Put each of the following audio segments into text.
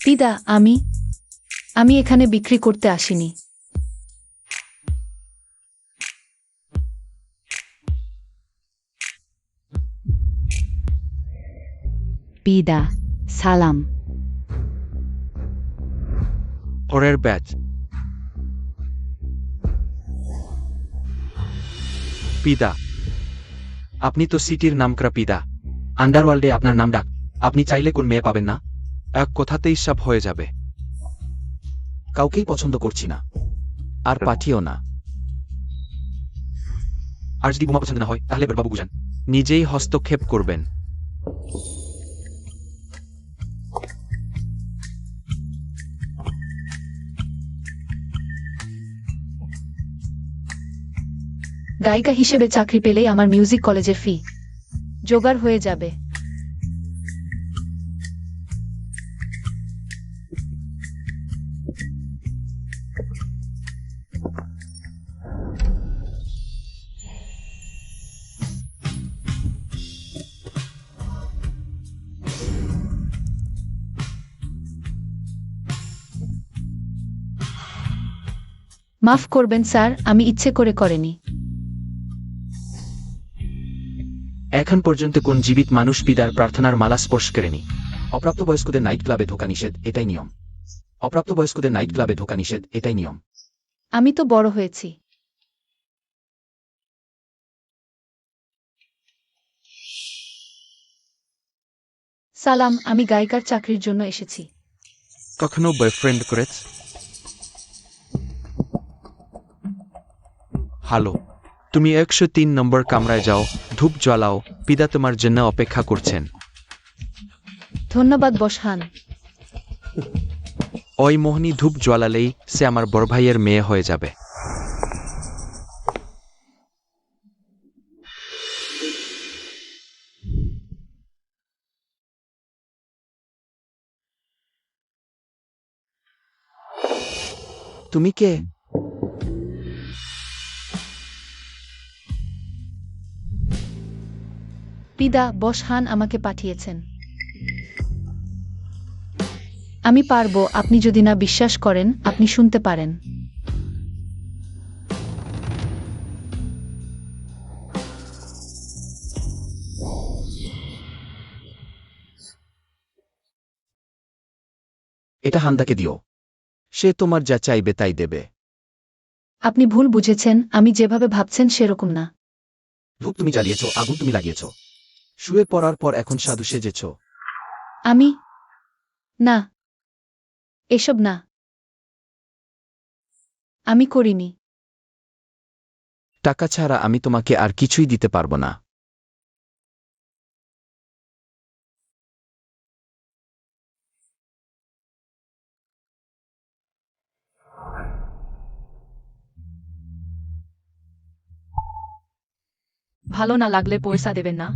পিদা, আমি এখানে বিক্রি করতে আসিনি। পিদা, সালাম। পরের ব্যাচ। পিদা, আপনি তো সিটির নামকরা পিদা। আন্ডারওয়ার্ল্ডে আপনার নাম ডাক। আপনি চাইলে কোন মেয়ে পাবেন না? এক কথাতেই সব হয়ে যাবে। কাউকেই পছন্দ করছি না, আর পাঠিও না। আর যদি বোমা পছন্দ না হয় তাহলে বাবু বুঝান, নিজেই হস্তক্ষেপ করবেন। গায়িকা হিসেবে চাকরি পেলেই আমার মিউজিক কলেজের ফি জোগাড় হয়ে যাবে। মাফ করবেন স্যার, আমি ইচ্ছে করে করিনি। এখন পর্যন্ত কোন জীবিত মানুষ পিতার প্রার্থনার মালা স্পর্শ করেনি। অপ্রাপ্তবয়স্কদের নাইট ক্লাবে ঢোকা নিষেধ, এটাই নিয়ম। অপ্রাপ্তবয়স্কদের নাইট ক্লাবে ঢোকা নিষেধ, এটাই নিয়ম। আমি তো বড় হয়েছি। সালাম, আমি গায়িকার চাকরির জন্য এসেছি। কখনো বয়ফ্রেন্ড করেছ? হ্যালো, তুমি 103 নম্বর কামরায় যাও, ধূপ জ্বালাও, পিদা তোমার জন্য অপেক্ষা করছেন। ধন্যবাদ বসহান। ওই মোহনী ধূপ জ্বালালেই সে আমার বড় ভাইয়ের মেয়ে হয়ে যাবে। তুমি কে? পিদা, বসহান আমাকে পাঠিয়েছেন। আমি পারবো, আপনি যদি না বিশ্বাস করেন আপনি শুনতে পারেন। এটা হান্দাকে দিও, সে তোমার যা চাইবে তাই দেবে। আপনি ভুল বুঝেছেন, আমি যেভাবে ভাবছেন সেরকম না। ধূপ তুমি জ্বালিয়েছ, আগুন তুমি লাগিয়েছ, শুয়ে পড়ার পর এখন সাধু সেজেছ। আমি না, এসব না, আমি করিনি। টাকা ছাড়া আমি তোমাকে আর কিছুই দিতে পারবো না। ভালো না লাগলে পয়সা দেবেন না।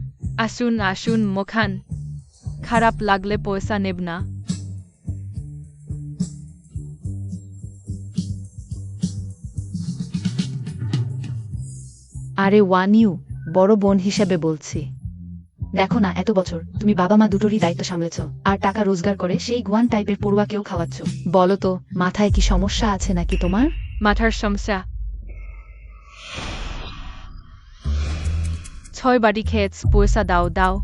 আসুন আসুন মুখান, খারাপ লাগলে পয়সা নেব না। আরে ওয়ানিউ, বড় বোন হিসেবে বলছি। দেখো না, এত বছর তুমি বাবা মা দুটোরই দায়িত্ব সামলেছ, আর টাকা রোজগার করে সেই গুয়ান টাইপের পড়ুয়াকেও খাওয়াচ্ছ। বলো তো, মাথায় কি সমস্যা আছে নাকি তোমার? মাথার সমস্যা। 6 বাড়ি খেয়েছ, পয়সা দাও দাও।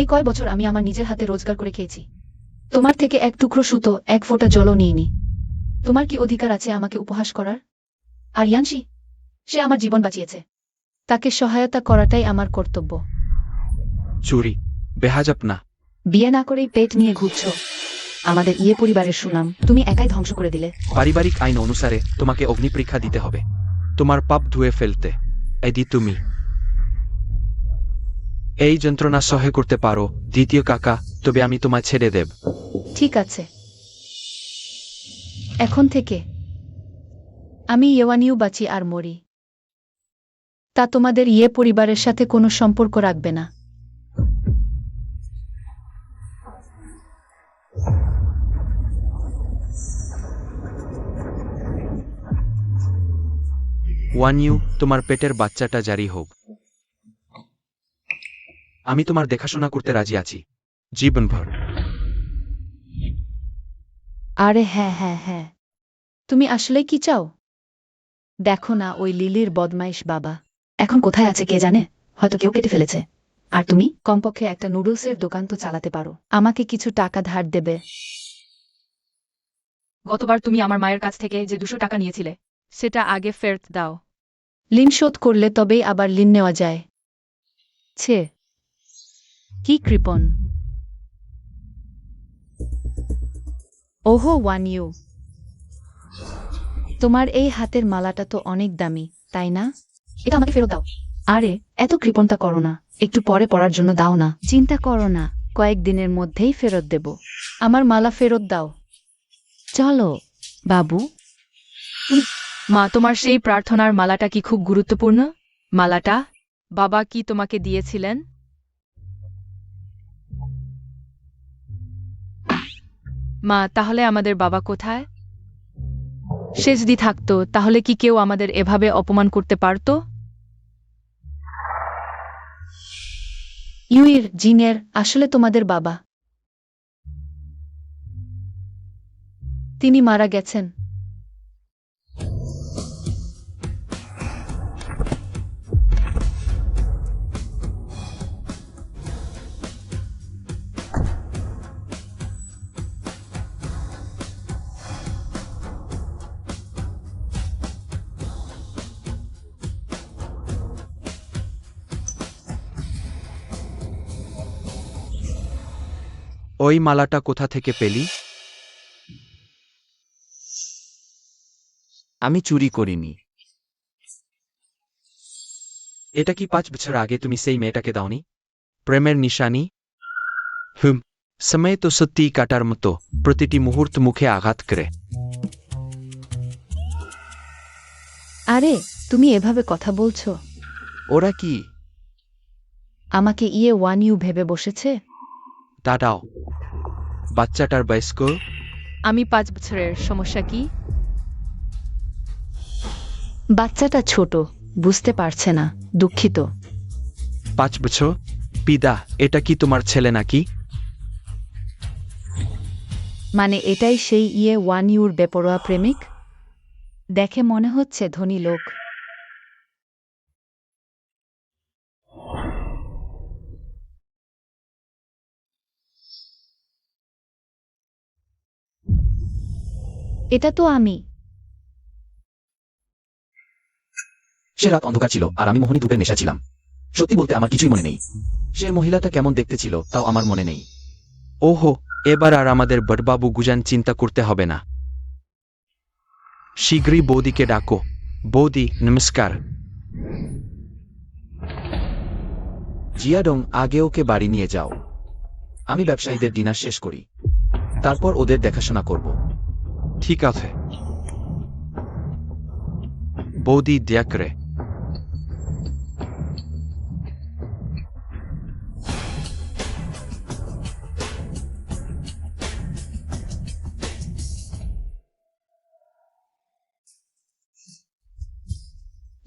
এই কয় বছর আমি আমার নিজের হাতে রোজগার করে খেয়েছি। তোমার থেকে এক টুকরো সুতো, এক ফোঁটা জলও নিইনি। তোমার কি অধিকার আছে আমাকে উপহাস করার? আর ইয়ানশি, সে আমার জীবন বাঁচিয়েছে, তাকে সহায়তা করাটাই আমার কর্তব্য। চুরি, বেহাজাব না। বিয়ে না করেই পেট নিয়ে ঘুরছ। আমাদের পরিবারের সুনাম তুমি একাই ধ্বংস করে দিলে। পারিবারিক আইন অনুসারে তোমাকে অগ্নিপরীক্ষা দিতে হবে, তোমার পাপ ধুয়ে ফেলতে। এদি তুমি এই যন্ত্রণা সহ্য করতে পারো দ্বিতীয় কাকা, তবে আমি তোমায় ছেড়ে দেব। ঠিক আছে, এখন থেকে আমি ইয়েওয়ানিও বাঁচি আর মরি, তা তোমাদের পরিবারের সাথে কোনো সম্পর্ক রাখবে না। ওয়ান ইউ, তোমার পেটের বাচ্চাটা জারি হোক। আমি তোমার দেখাশোনা করতে রাজি আছি জীবনভর। আরে হ্যাঁ হ্যাঁ হ্যাঁ, তুমি আসলে কি চাও? দেখো না ওই লিলির বদমাইশ বাবা। এখন কোথায় আছে কে জানে, হয়তো কেউ কেটে ফেলেছে। আর তুমি কমপক্ষে একটা নুডলসের দোকান তো চালাতে পারো। আমাকে কিছু টাকা ধার দেবে? গতবার তুমি আমার মায়ের কাছ থেকে যে 200 টাকা নিয়েছিলে সেটা আগে ফেরত দাও। ঋণ শোধ করলে তবেই আবার ঋণ নেওয়া যায়। ছে, কি কৃপণ! ওহো ওয়ান ইউ, তোমার এই হাতের মালাটা তো অনেক দামি, তাই না? এটা আমাকে ফেরত দাও। আরে এত কৃপণতা করো না, একটু পরে পড়ার জন্য দাও না। চিন্তা করো না, কয়েকদিনের মধ্যেই ফেরত দেব। আমার মালা ফেরত দাও। চলো বাবু। মা, তোমার সেই প্রার্থনার মালাটা কি খুব গুরুত্বপূর্ণ? মালাটা বাবা কি তোমাকে দিয়েছিলেন? মা, তাহলে আমাদের বাবা কোথায়? সে যদি থাকতো তাহলে কি কেউ আমাদের এভাবে অপমান করতে পারত? ইউইর জিনের আসলে তোমাদের বাবা। তিনি মারা গেছেন। ওই মালাটা কোথা থেকে পেলি? আমি চুরি করিনি। এটা কি 5 বছর আগে তুমি সেই মেয়েটাকে দাওনি? প্রেমের নিশানি? সময় তো সত্যিই কাটার মতো, প্রতিটি মুহূর্ত মুখে আঘাত করে। আরে তুমি এভাবে কথা বলছো? ওরা কি? আমাকে ওয়ান ইউ ভেবে বসেছে। দাঁড়াও, বাচ্চাটার বয়স্ক? আমি 5 বছরের, সমস্যা কি? বাচ্চাটা ছোট, বুঝতে পারছে না, দুঃখিত। 5 বছর? পিদা, এটা কি তোমার ছেলে নাকি? মানে এটাই সেই ওয়ান ইউর বেপরোয়া প্রেমিক? দেখে মনে হচ্ছে ধনী লোক। এটা তো আমি। সে রাত অন্ধকার ছিল আর আমি মোহিনী ধূপের নেশা ছিলাম। সত্যি বলতে আমার কিছুই মনে নেই। সে মহিলাটা কেমন দেখতে ছিল তাও আমার মনে নেই। ওহো, এবার আর আমাদের বড়বাবু গুজান চিন্তা করতে হবে না। শীঘ্রই বৌদিকে ডাকো। বৌদি, নমস্কার। জিয়াডং, আগে ওকে বাড়ি নিয়ে যাও। আমি ব্যবসায়ীদের ডিনার শেষ করি, তারপর ওদের দেখাশোনা করব। ঠিক আছে বৌদি, দেখরে।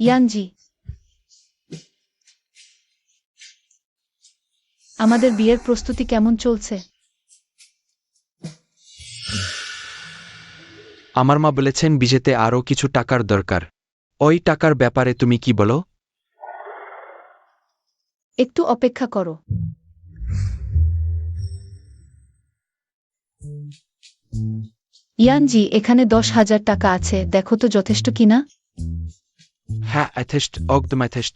ইয়ানজি, আমাদের বিয়ের প্রস্তুতি কেমন চলছে? আমার মা বলেছেন বিজেতে আরও কিছু টাকার দরকার। ওই টাকার ব্যাপারে তুমি কি বলো? একটু অপেক্ষা করো। ইয়ানজি, এখানে 10,000 টাকা আছে, দেখো তো যথেষ্ট কিনা। হ্যাঁ, অ্যাথেস্ট, একদম অ্যাথেস্ট।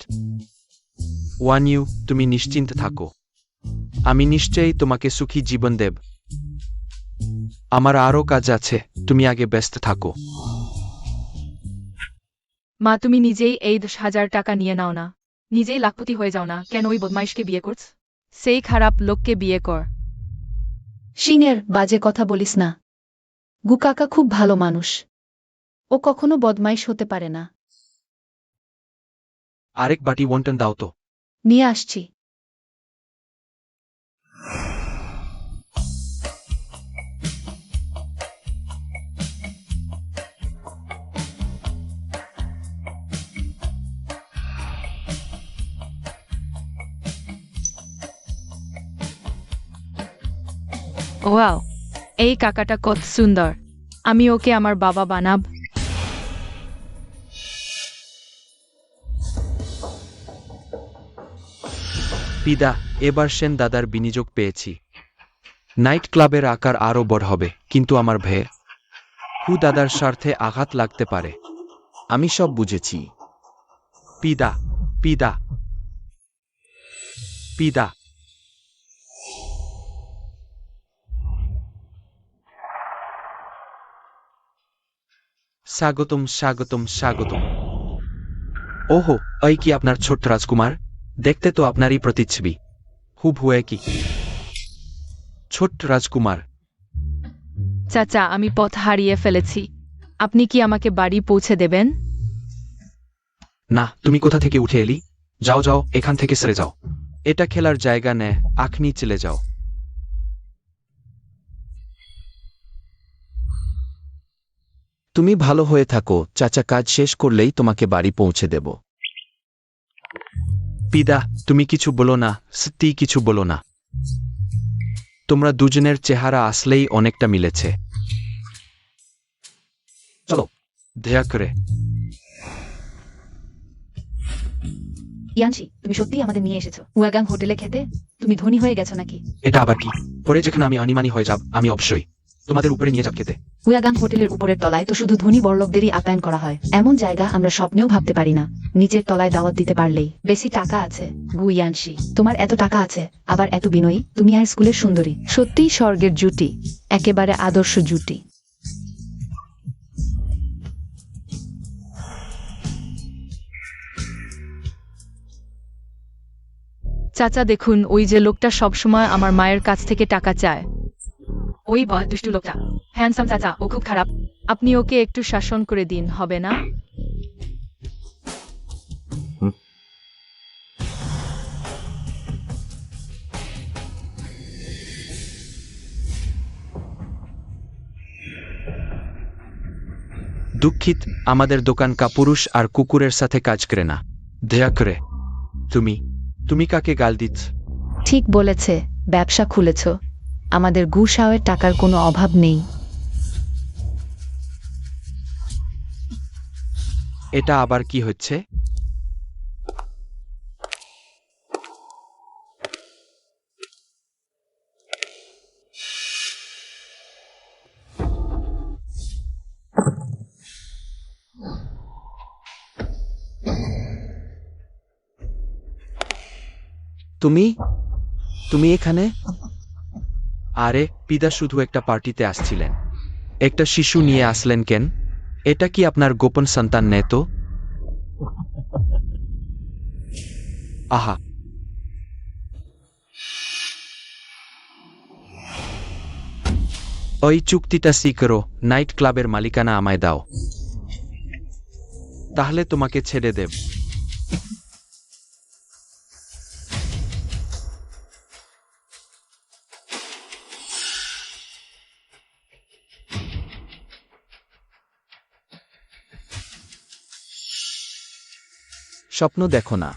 ওয়ান ইউ, তুমি নিশ্চিন্ত থাকো, আমি নিশ্চয়ই তোমাকে সুখী জীবন দেব। আমার আরও কাজ আছে, তুমি আগে ব্যস্ত থাকো। মা, তুমি নিজেই এই 10,000 টাকা নিয়ে নাও না, নিজেই লাখপতি হয়ে যাও না। কেন ওই বদমাইশকে বিয়ে করছ? সেই খারাপ লোককে বিয়ে কর। সিনের বাজে কথা বলিস না। গুকাকা খুব ভালো মানুষ, ও কখনো বদমাইশ হতে পারে না। আরেক বাটি ওয়ান্টন দাও তো। নিয়ে আসছি। ওয়াও, এই কাকাটা কত সুন্দর। আমি ওকে আমার বাবা বানাব। পিদা, এবার সেন দাদার বিনিয়োগ পেয়েছি। নাইট ক্লাবের আকার আরও বড় হবে, কিন্তু আমার ভয়ে হু দাদার স্বার্থে আঘাত লাগতে পারে। আমি সব বুঝেছি। পিদা, পিদা, পিদা। স্বাগতম, স্বাগতম, স্বাগতম। ওহো, এই কি আপনার ছোট্ট রাজকুমার? দেখতে তো আপনারই প্রতিচ্ছবি। হুবহু একই। ছোট্ট রাজকুমার। চাচা, আমি পথ হারিয়ে ফেলেছি। আপনি কি আমাকে বাড়ি পৌঁছে দেবেন? না, তুমি কোথা থেকে উঠে এলি? যাও যাও, এখান থেকে সরে যাও। এটা খেলার জায়গা নে, আখনি চলে যাও। তুমি ভালো হয়ে থাকো, চাচা কাজ শেষ করলেই তোমাকে বাড়ি পৌঁছে দেব। পিদা, তুমি কিছু বলো না, সত্যি কিছু বলো না। তোমরা দুজনের চেহারা আসলেই অনেকটা মিলেছে। চলো। দয়া করে। ইয়ানশি, তুমি সত্যিই আমাদের নিয়ে এসেছো ওয়াগাং হোটেলে খেতে? তুমি ধনী হয়ে গেছো নাকি? এটা আবার কি? পরে যেখানে আমি অনিমানি হয়ে যাব, আমি অবশ্যই তোমাদের উপরে নিয়ে যাব খেতে। ওয়াগাং হোটেলের উপরের তলায় তো শুধু ধনী বড়লোকদেরই আপ্যায়ন করা হয়। এমন জায়গা আমরা স্বপ্নেও ভাবতে পারি না। নিচের তলায় দাওয়াত দিতে পারলেই বেশি টাকা আছে। গু ইয়ানশি, তোমার এত টাকা আছে, আবার এত বিনয়ী, তুমি আর স্কুলের সুন্দরী। সত্যিই স্বর্গের জুটি, একেবারে আদর্শ জুটি। চাচা দেখুন, ওই যে লোকটা সবসময় আমার মায়ের কাছ থেকে টাকা চায়। ওই বয় দুষ্টু লোকটা। হ্যান্ডসাম চাচা, ও খুব খারাপ। আপনি ওকে একটু শাসন করে দিন, হবে না? দুঃখিত, আমাদের দোকান কাপুরুষ আর কুকুরের সাথে কাজ করে না। দয়া করে। তুমি কাকে গাল দিচ্ছ? ঠিক বলেছে, ব্যবসা খুলেছ। আমাদের গুসাওয়ের টাকার কোনো অভাব নেই। এটা আবার কি হচ্ছে? তুমি এখানে? আরে, পিদা শুধু একটা পার্টিতে আসছিলেন। একটা শিশু নিয়ে আসলেন কেন? এটা কি আপনার গোপন সন্তান নেই তো? আহা। ওই চুক্তিটা সই করো, নাইট ক্লাবের মালিকানা আমায় দাও। তাহলে তোমাকে ছেড়ে দেব। স্বপ্ন দেখো না।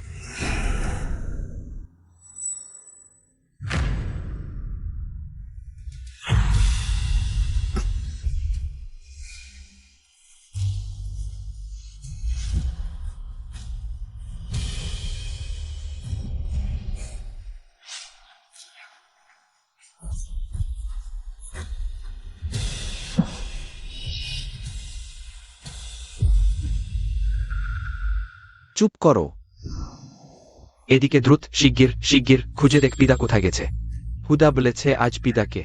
চুপ করো। এদিকে দ্রুত, শিগগির খুঁজে দেখ পিদা কোথায় গেছে। হুদা বলেছে আজ পিদাকে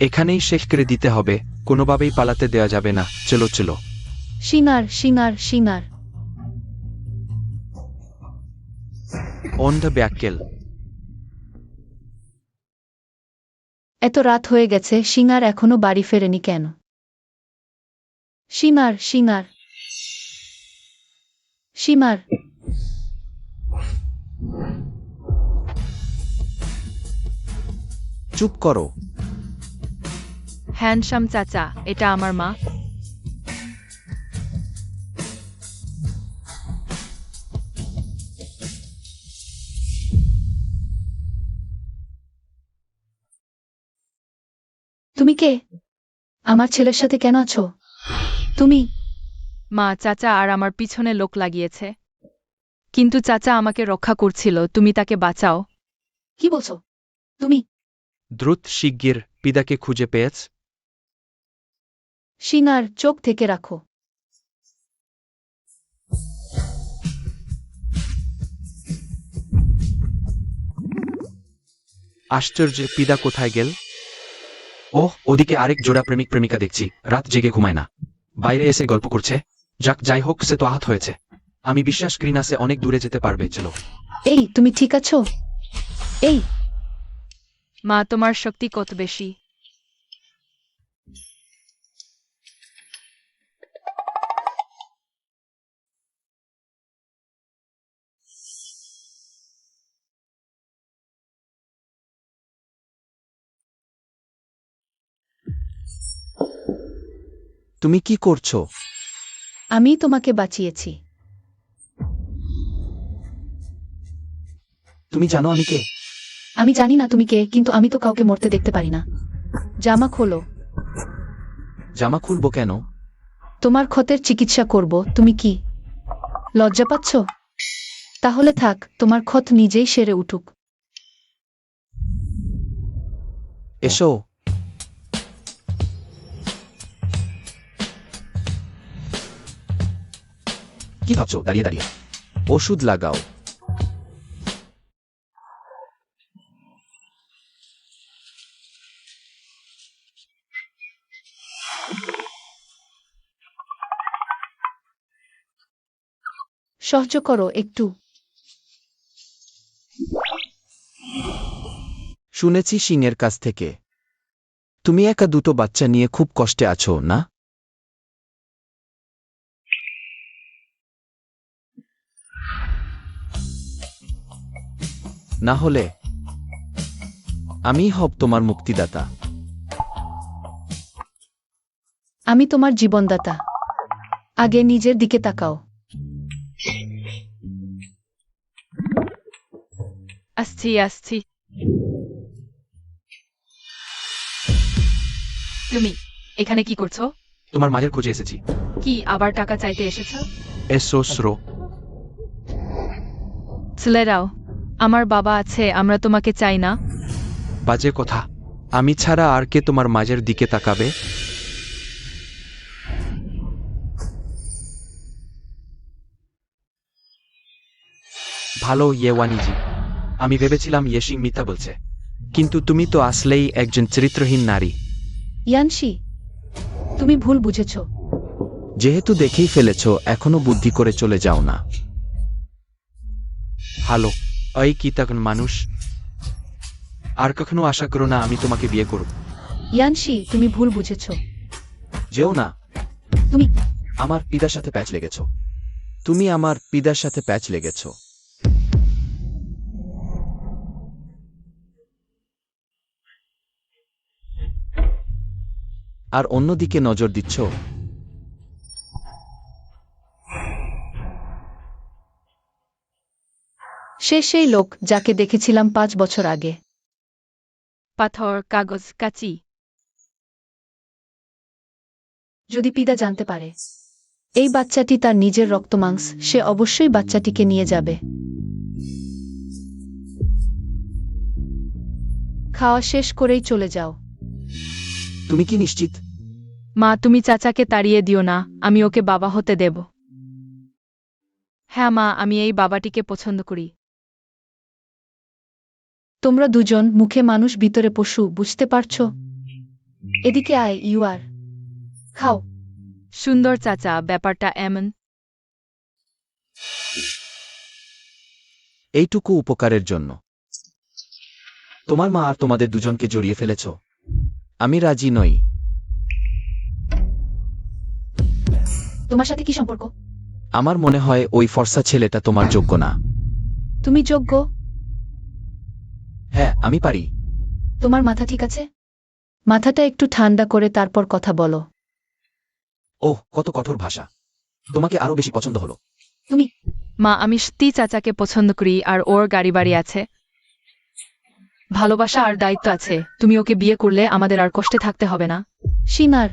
এখানেই শেষ করে দিতে হবে, কোনোভাবেই পালাতে দেওয়া যাবে না। চলো চলো। Singer, singer, singer. অন্ধ ব্যাক্কেল। এত রাত হয়ে গেছে, সিঙ্গার এখনো বাড়ি ফেরেনি কেন? Singer, singer, singer. চুপ করো। হ্যান্ডসাম চাচা, এটা আমার মা। তুমি কে? আমার ছেলের সাথে কেন আছো? তুমি মা, চাচা আর আমার পিছনে লোক লাগিয়েছে। কিন্তু চাচা আমাকে রক্ষা করছিল, তুমি তাকে বাঁচাও। কি বলছো? তুমি দ্রুত শিগগির পিদাকে খুঁজে পেয়েছ? সিনার চোখ থেকে রাখো। আশ্চর্য, পিদা কোথায় গেল? ওহ, ওদিকে আরেক জোড়া প্রেমিক প্রেমিকা দেখছি, রাত জেগে ঘুমায় না, বাইরে এসে গল্প করছে। যাই হোক, সে তো আহত হয়েছে। আমি বিশ্বাস করি না সে অনেক দূরে যেতে পারবে। চলো। এই, তুমি ঠিক আছো? এই, মা, তোমার শক্তি কত বেশি! তুমি কি করছো? আমি তোমাকে বাঁচিয়েছি। তুমি জানো আমি কে? আমি জানি না তুমি কে, কিন্তু আমি তো কাউকে মরতে দেখতে পারি না। জামা খোলো। জামা খুলবো কেন? তোমার ক্ষতের চিকিৎসা করব। তুমি কি লজ্জা পাচ্ছ? তাহলে থাক, তোমার ক্ষত নিজেই সেরে উঠুক। এসো। কি ভাবছো দাঁড়িয়ে দাঁড়িয়ে? ওষুধ লাগাও। সহ্য করো একটু। শুনেছি সিংয়ের কাছ থেকে তুমি একা দুটো বাচ্চা নিয়ে খুব কষ্টে আছো, না? না হলে আমি হব তোমার মুক্তিদাতা। আমি তোমার জীবনদাতা। আগে নিজের দিকে তাকাও। আসছি আসছি। তুমি এখানে কি করছো? তোমার মায়ের খোঁজে এসেছি। কি আবার টাকা চাইতে এসেছ? এসো স্রো। ছেলেরাও, আমার বাবা আছে, আমরা তোমাকে চাই না। বাজে কথা। আমি ছাড়া আর কে তোমার মাঝের দিকে তাকাবে? ভালো ইয়েওয়ানিজি। আমি ভেবেছিলাম ইয়েশিং মিথ্যা বলছে। কিন্তু তুমি তো আসলেই একজন চরিত্রহীন নারী। ইয়ানশি, তুমি ভুল বুঝেছ। যেহেতু দেখেই ফেলেছ, এখনো বুদ্ধি করে চলে যাও না। হ্যালো, ওই কি তখন মানুষ? আর কখনো আশা করো না আমি তোমাকে বিয়ে করব। ইয়ানশি, তুমি ভুল বুঝেছ। যেও না। তুমি আমার পিতার সাথে প্যাচ লেগেছো। তুমি আমার পিতার সাথে প্যাচ লেগেছ। আর অন্যদিকে নজর দিচ্ছ। সে সেই লোক যাকে দেখেছিলাম 5 বছর আগে। পাথর, কাগজ, কাচি। যদি পিতা জানতে পারে এই বাচ্চাটি তার নিজের রক্তমাংস, সে অবশ্যই বাচ্চাটিকে নিয়ে যাবে। খাওয়া শেষ করেই চলে যাও। তুমি কি নিশ্চিত? মা, তুমি চাচাকে তাড়িয়ে দিও না, আমি ওকে বাবা হতে দেব। হ্যাঁ মা, আমি এই বাবাটিকে পছন্দ করি। তোমরা দুজন মুখে মানুষ ভিতরে পশু, বুঝতে পারছো? এদিকে আয়, ইউআর। খাও। সুন্দর চাচা, ব্যাপারটা এমন। এইটুকু উপকারের জন্য তোমার মা আর তোমাদের দুজনকে জড়িয়ে ফেলেছ। আমি রাজি নই। তোমার সাথে কি সম্পর্ক? আমার মনে হয় ওই ফর্সা ছেলেটা তোমার যোগ্য না। তুমি যোগ্য? হ্যাঁ, আমি পারি। তোমার মাথা ঠিক আছে? মাথাটা একটু ঠান্ডা করে তারপর কথা বলো। ওহ, কত কঠোর ভাষা। তোমাকে আরো বেশি পছন্দ হলো। তুমি মা, আমি সত্যি চাচাকে পছন্দ করি, আর ওর গাড়ি বাড়ি আছে। ভালোবাসা আর দায়িত্ব আছে, তুমি ওকে বিয়ে করলে আমাদের আর কষ্টে থাকতে হবে না। সীমার,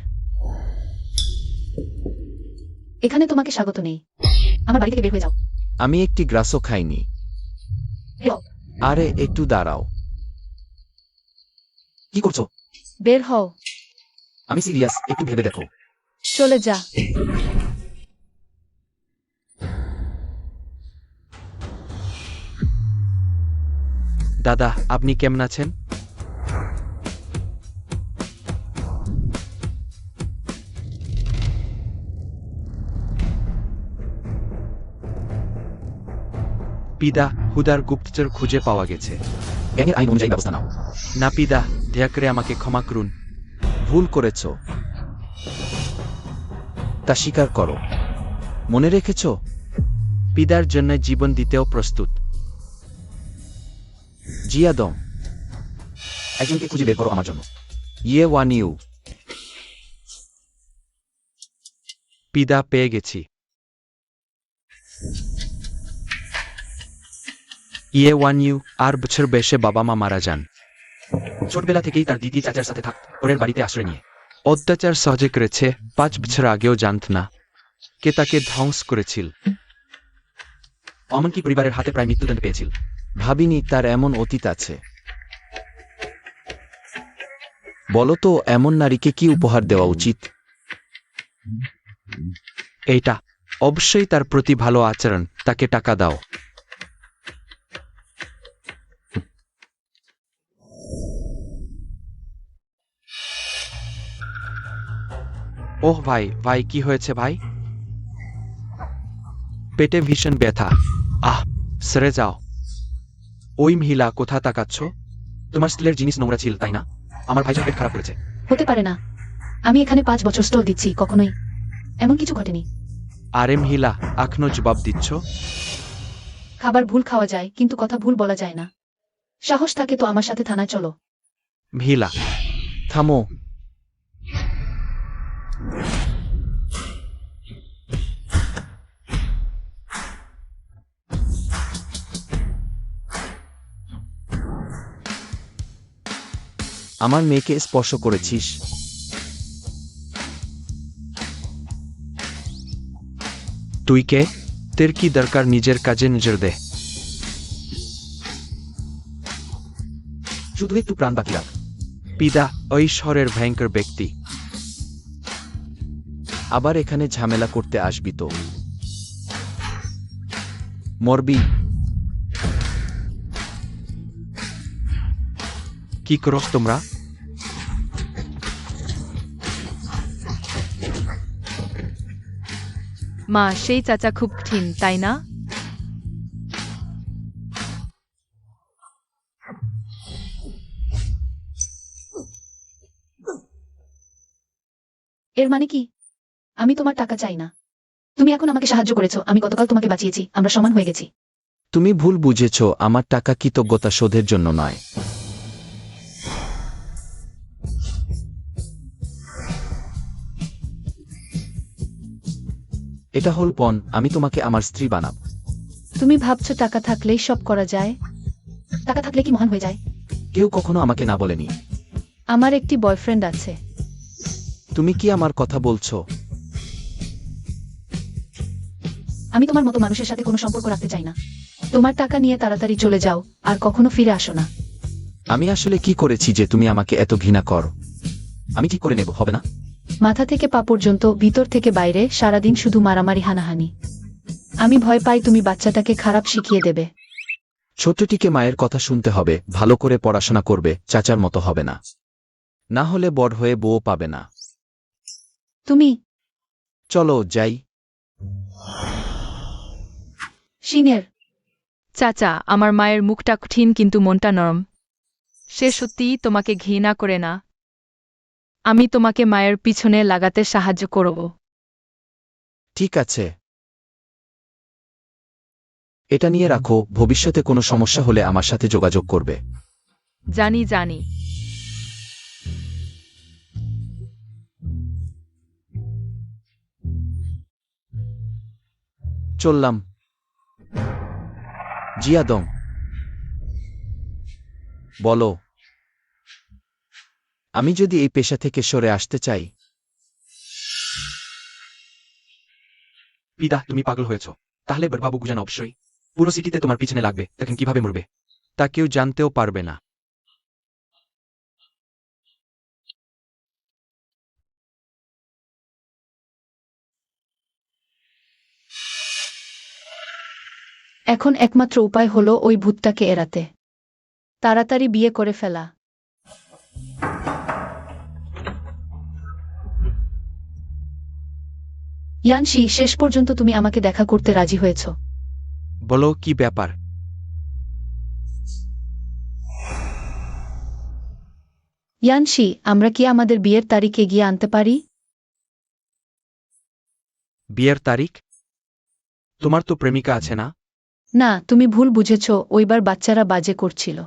এখানে তোমাকে স্বাগত নেই। আমার বাড়ি থেকে বের হয়ে যাও। আমি একটি গ্রাসও খাইনি। বেরো। আরে একটু দাঁড়াও। কি করছো? বের হও। আমি সিরিয়াস, একটু ভেবে দেখো। চলে যা। দাদা, আপনি কেমন আছেন? পিদা, হুদার গুপ্তচর খুঁজে পাওয়া গেছে। গ্যাংয়ের আইন অনুযায়ী ব্যবস্থা নাও। না পিদা, দয়া করে আমাকে ক্ষমা করুন। ভুল করেছ, তা স্বীকার করো। মনে রেখেছ? পিদার জন্য জীবন দিতেও প্রস্তুত। জিয়াদম, একজনকে খুঁজে বের করো আমার জন্য। ইয়ে ওয়ান ইউ। পিদা, পেয়ে গেছি। ইয়ে ওয়ান ইউ। আর বছর বয়সে বাবা মা মারা যান। ছোটবেলা থেকেই তার দিদি চাচার সাথে থাকত, পরের বাড়িতে আশ্রয় নিয়ে। অত্যাচার সহজে করেছে, 5 বছর আগেও জানত না কে তাকে ধ্বংস করেছিল। এমনকি পরিবারের হাতে প্রায় মৃত্যুদণ্ড পেয়েছিল। ভাবিনি তার এমন অতীত আছে। বলো তো, এমন নারীকে কি উপহার দেওয়া উচিত? এইটা অবশ্যই তার প্রতি ভালো আচরণ, তাকে টাকা দাও। ওহ ভাই, ভাই কি হয়েছে ভাই? পেটে ভীষণ ব্যথা। আহ, সরে যাও। ওই মহিলা কোথা তাকাচ্ছ? তোমার স্টিলের জিনিস নোংরা ছিল, তাই না? আমার ভাই পেট খারাপ করেছে। হতে পারে না। আমি এখানে 5 বছর স্টল দিচ্ছি, কখনোই এমন কিছু ঘটেনি। আরে মহিলা, এখনো জবাব দিচ্ছ? খাবার ভুল খাওয়া যায়, কিন্তু কথা ভুল বলা যায় না। সাহস থাকে তো আমার সাথে থানায় চলো। মহিলা, থামো। আমার মেয়েকে স্পর্শ করেছিস। তুই কে? তোর কি দরকার? নিজের কাজে নজর দে। শুধু একটু প্রাণ বাকি রাখ। পিদা ওই শহরের ভয়ঙ্কর ব্যক্তি। আবার এখানে ঝামেলা করতে আসবি তো মরবি। কি করস তোমরা? মা, সেই চাচা খুব কঠিন, তাই না? এর মানে কি? আমি তোমার টাকা চাই না। তুমি এখন আমাকে সাহায্য করেছো, আমি গতকাল তোমাকে বাঁচিয়েছি, আমরা সমান হয়ে গেছি। তুমি ভুল বুঝেছ, আমার টাকা কৃতজ্ঞতা শোধের জন্য নয়। এটা হল পণ, আমি তোমাকে আমার স্ত্রী বানাব। তুমি ভাবছো টাকা থাকলেই সব করা যায়? টাকা থাকলে কি মহান হয়ে যায়? কেউ কখনো আমাকে না বলেনি। আমার একটি বয়ফ্রেন্ড আছে। তুমি কি আমার কথা বলছো? আমি তোমার মতো মানুষের সাথে কোনো সম্পর্ক রাখতে চাই না। তোমার টাকা নিয়ে তাড়াতাড়ি চলে যাও, আর কখনো ফিরে আসো না। আমি আসলে কি করেছি যে তুমি আমাকে এত ঘৃণা করো? আমি ঠিক করে নেব, হবে না? মাথা থেকে পা পর্যন্ত, ভিতর থেকে বাইরে, সারাদিন শুধু মারামারি, হানাহানি। আমি ভয় পাই তুমি বাচ্চাটাকে খারাপ শিখিয়ে দেবে। ছোটটিকে মায়ের কথা শুনতে হবে, ভালো করে পড়াশোনা করবে, চাচার মতো হবে না। না হলে বড় হয়ে বউ পাবে না। তুমি চলো যাই। সিনিয়র। চাচা, আমার মায়ের মুখটা কঠিন কিন্তু মনটা নরম। সে সত্যিই তোমাকে ঘৃণা করে না। আমি তোমাকে মায়ের পিছনে লাগাতে সাহায্য করব। ঠিক আছে, এটা নিয়ে রাখো, ভবিষ্যতে কোনো সমস্যা হলে আমার সাথে যোগাযোগ করবে। জানি জানি। চললাম। জিয়াদম। বলো। আমি যদি এই পেশা থেকে সরে আসতে চাই, পিতা, তুমি পাগল হয়েছ। তাহলে বাবু গুজান অবশ্যই পুরো সিটিতে তোমার পিছনে লাগবে, দেখেন কিভাবে মরবে। তা কেউ জানতেও পারবে না। এখন একমাত্র উপায় হলো ওই ভূতটাকে এড়াতে। তাড়াতাড়ি বিয়ে করে ফেলা। ইয়ানশি, শেষ পর্যন্ত তুমি আমাকে দেখা করতে রাজি হয়েছ। বলো, কি ব্যাপার? ইয়ানশি, আমরা কি আমাদের বিয়ের তারিখ এগিয়ে আনতে পারি? বিয়ের তারিখ? তোমার তো প্রেমিকা আছে না? না, তুমি ভুল বুঝেছ, ওইবার বাচ্চারা বাজে করছিল।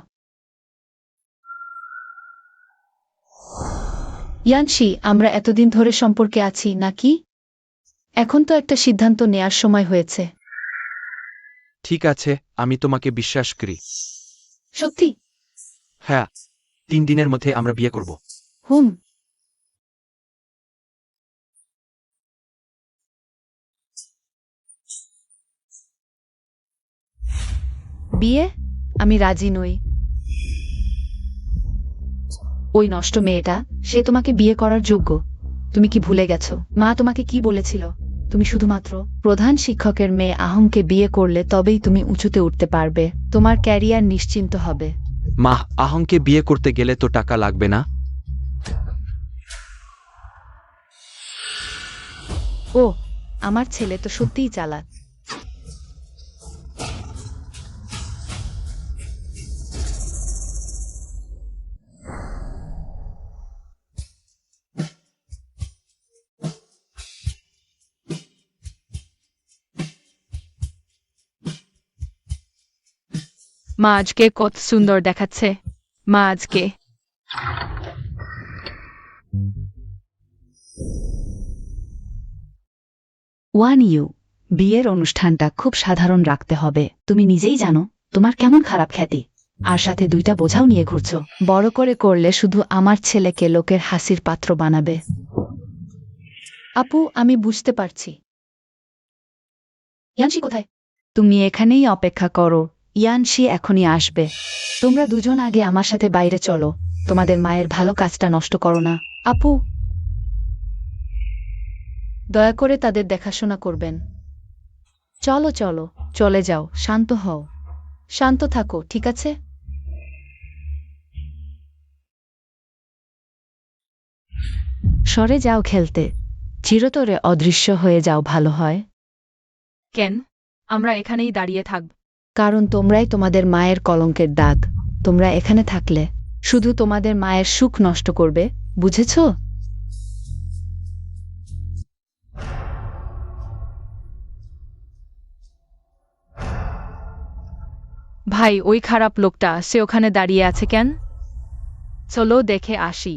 ইয়ানশি, আমরা এতদিন ধরে সম্পর্কে আছি নাকি? এখন তো একটা সিদ্ধান্ত নেয়ার সময় হয়েছে। ঠিক আছে, আমি তোমাকে বিশ্বাস করি। সত্যি? হ্যাঁ, 3 দিনের মধ্যে আমরা বিয়ে করব। হুম। বিয়ে? আমি রাজি নই। ওই নষ্ট মেয়েটা, সে তোমাকে বিয়ে করার যোগ্য। তুমি কি ভুলে গেছো মা তোমাকে কি বলেছিল? তুমি শুধুমাত্র প্রধান শিক্ষকের মেয়ে আহমকে বিয়ে করলে তবেই তুমি উঁচুতে উঠতে পারবে, তোমার ক্যারিয়ার নিশ্চিন্ত হবে। মা, আহংকে বিয়ে করতে গেলে তো টাকা লাগবে না? ও, আমার ছেলে তো সত্যিই চালাক। মা আজকে কত সুন্দর দেখাচ্ছে। মা আজকে ইউ, বিয়ের অনুষ্ঠানটা খুব সাধারণ রাখতে হবে। তুমি নিজেই জানো তোমার কেমন খারাপ খ্যাতি, আর সাথে 2টা বোঝাও নিয়ে ঘুরছো। বড় করে করলে শুধু আমার ছেলেকে লোকের হাসির পাত্র বানাবে। আপু, আমি বুঝতে পারছি। ইয়ানশি কোথায়? তুমি এখানেই অপেক্ষা করো, ইয়ানশি এখনই আসবে। তোমরা দুজন আগে আমার সাথে বাইরে চলো, তোমাদের মায়ের ভালো কাজটা নষ্ট করো না। আপু, দয়া করে তাদের দেখাশোনা করবেন। চলো চলো, চলে যাও, শান্ত হও। শান্ত থাকো, ঠিক আছে? সরে যাও খেলতে, চিরতরে অদৃশ্য হয়ে যাও, ভালো হয়। কেন আমরা এখানেই দাঁড়িয়ে থাকব? কারণ তোমরাই তোমাদের মায়ের কলঙ্কের দাগ। তোমরা এখানে থাকলে শুধু তোমাদের মায়ের সুখ নষ্ট করবে, বুঝেছ? ভাই, ওই খারাপ লোকটা সে ওখানে দাঁড়িয়ে আছে কেন? চলো দেখে আসি।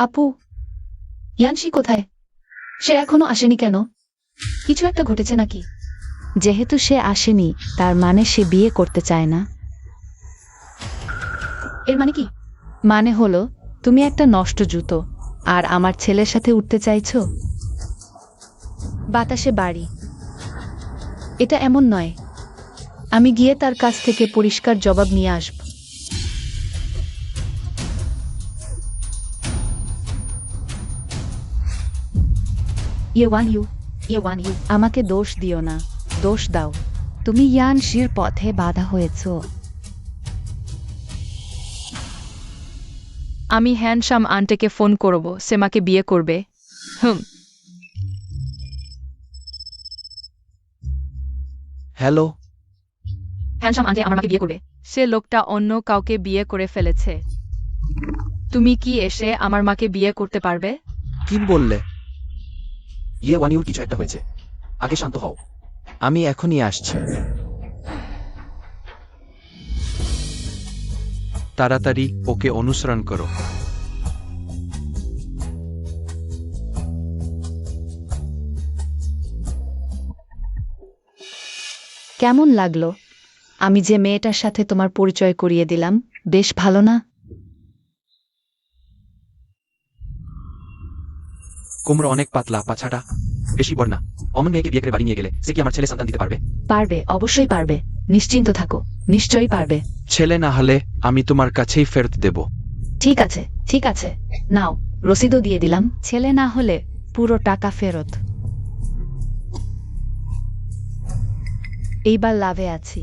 আপু, ইয়ানশি কোথায়? সে এখনো আসেনি কেন? কিছু একটা ঘটেছে নাকি? যেহেতু সে আসেনি, তার মানে সে বিয়ে করতে চায় না। এর মানে কি? মানে হলো তুমি একটা নষ্ট জুতো, আর আমার ছেলের সাথে উঠতে চাইছো। বাতাসে বাড়ি। এটা এমন নয়। আমি গিয়ে তার কাছ থেকে পরিষ্কার জবাব নিয়ে আসব। ইউ, আমাকে দোষ দিও না, দোষ দাও। তুমি ইয়ানশির পথে বাধা হয়েছো। আমি হ্যান্ডসাম আন্টিকে ফোন করব, সে মাকে বিয়ে করবে। হ্যালো। হ্যান্ডসাম আন্টি আমার মাকে বিয়ে করবে। সে লোকটা অন্য কাউকে বিয়ে করে ফেলেছে। তুমি কি এসে আমার মাকে বিয়ে করতে পারবে? কি বললে? ইয়ে ওয়ানিউর কিছু একটা হয়েছে। আগে শান্ত হও। আমি এখনই আসছি। তাড়াতাড়ি ওকে অনুসরণ করো। কেমন লাগলো? আমি যে মেয়েটার সাথে তোমার পরিচয় করিয়ে দিলাম, বেশ ভালো না? কোমর অনেক পাতলা, পাছাটা বেশি বড় না। অমন মেয়েকে বিয়ে করে বাড়ি নিয়ে গেলে সে কি আমার ছেলে সন্তান দিতে পারবে? পারবে, অবশ্যই পারবে। নিশ্চিন্ত থাকো, নিশ্চয়ই পারবে। ছেলে না হলে আমি তোমার কাছেই ফেরত দেব। ঠিক আছে, ঠিক আছে। নাও, রসিদও দিয়ে দিলাম। ছেলে না হলে পুরো টাকা ফেরত। এইবার লাভে আছি।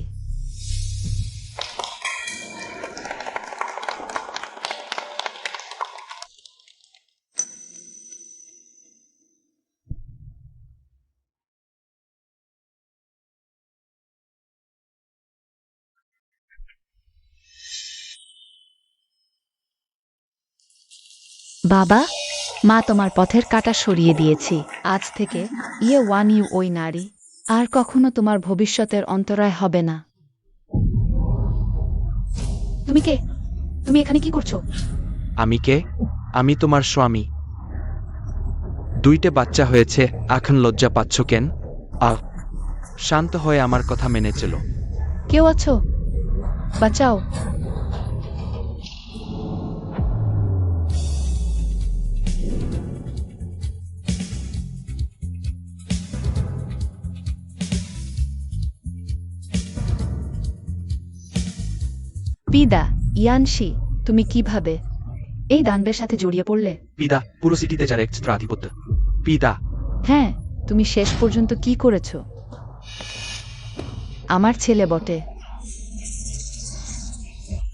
বাবা, মা তোমার পথের কাঁটা সরিয়ে দিয়েছি। আজ থেকে ইউ ওই নারী আর কখনো তোমার ভবিষ্যতের অন্তরায় হবে না। তুমি কে? তুমি এখানে কি করছো? আমি কে? আমি তোমার স্বামী। 2টে বাচ্চা হয়েছে, এখন লজ্জা পাচ্ছ কেন? শান্ত হয়ে আমার কথা মেনে চলো। কেউ আছো? বাঁচাও। পিদা, ইয়ানশি, তুমি কিভাবে? এই দানবের সাথে জড়িয়ে পড়লে? পিতা পুরো সিটিতে যার এক্সট্রা আধিপত্য। পিতা, হ্যাঁ, তুমি শেষ পর্যন্ত কি করেছো? আমার ছেলে বটে।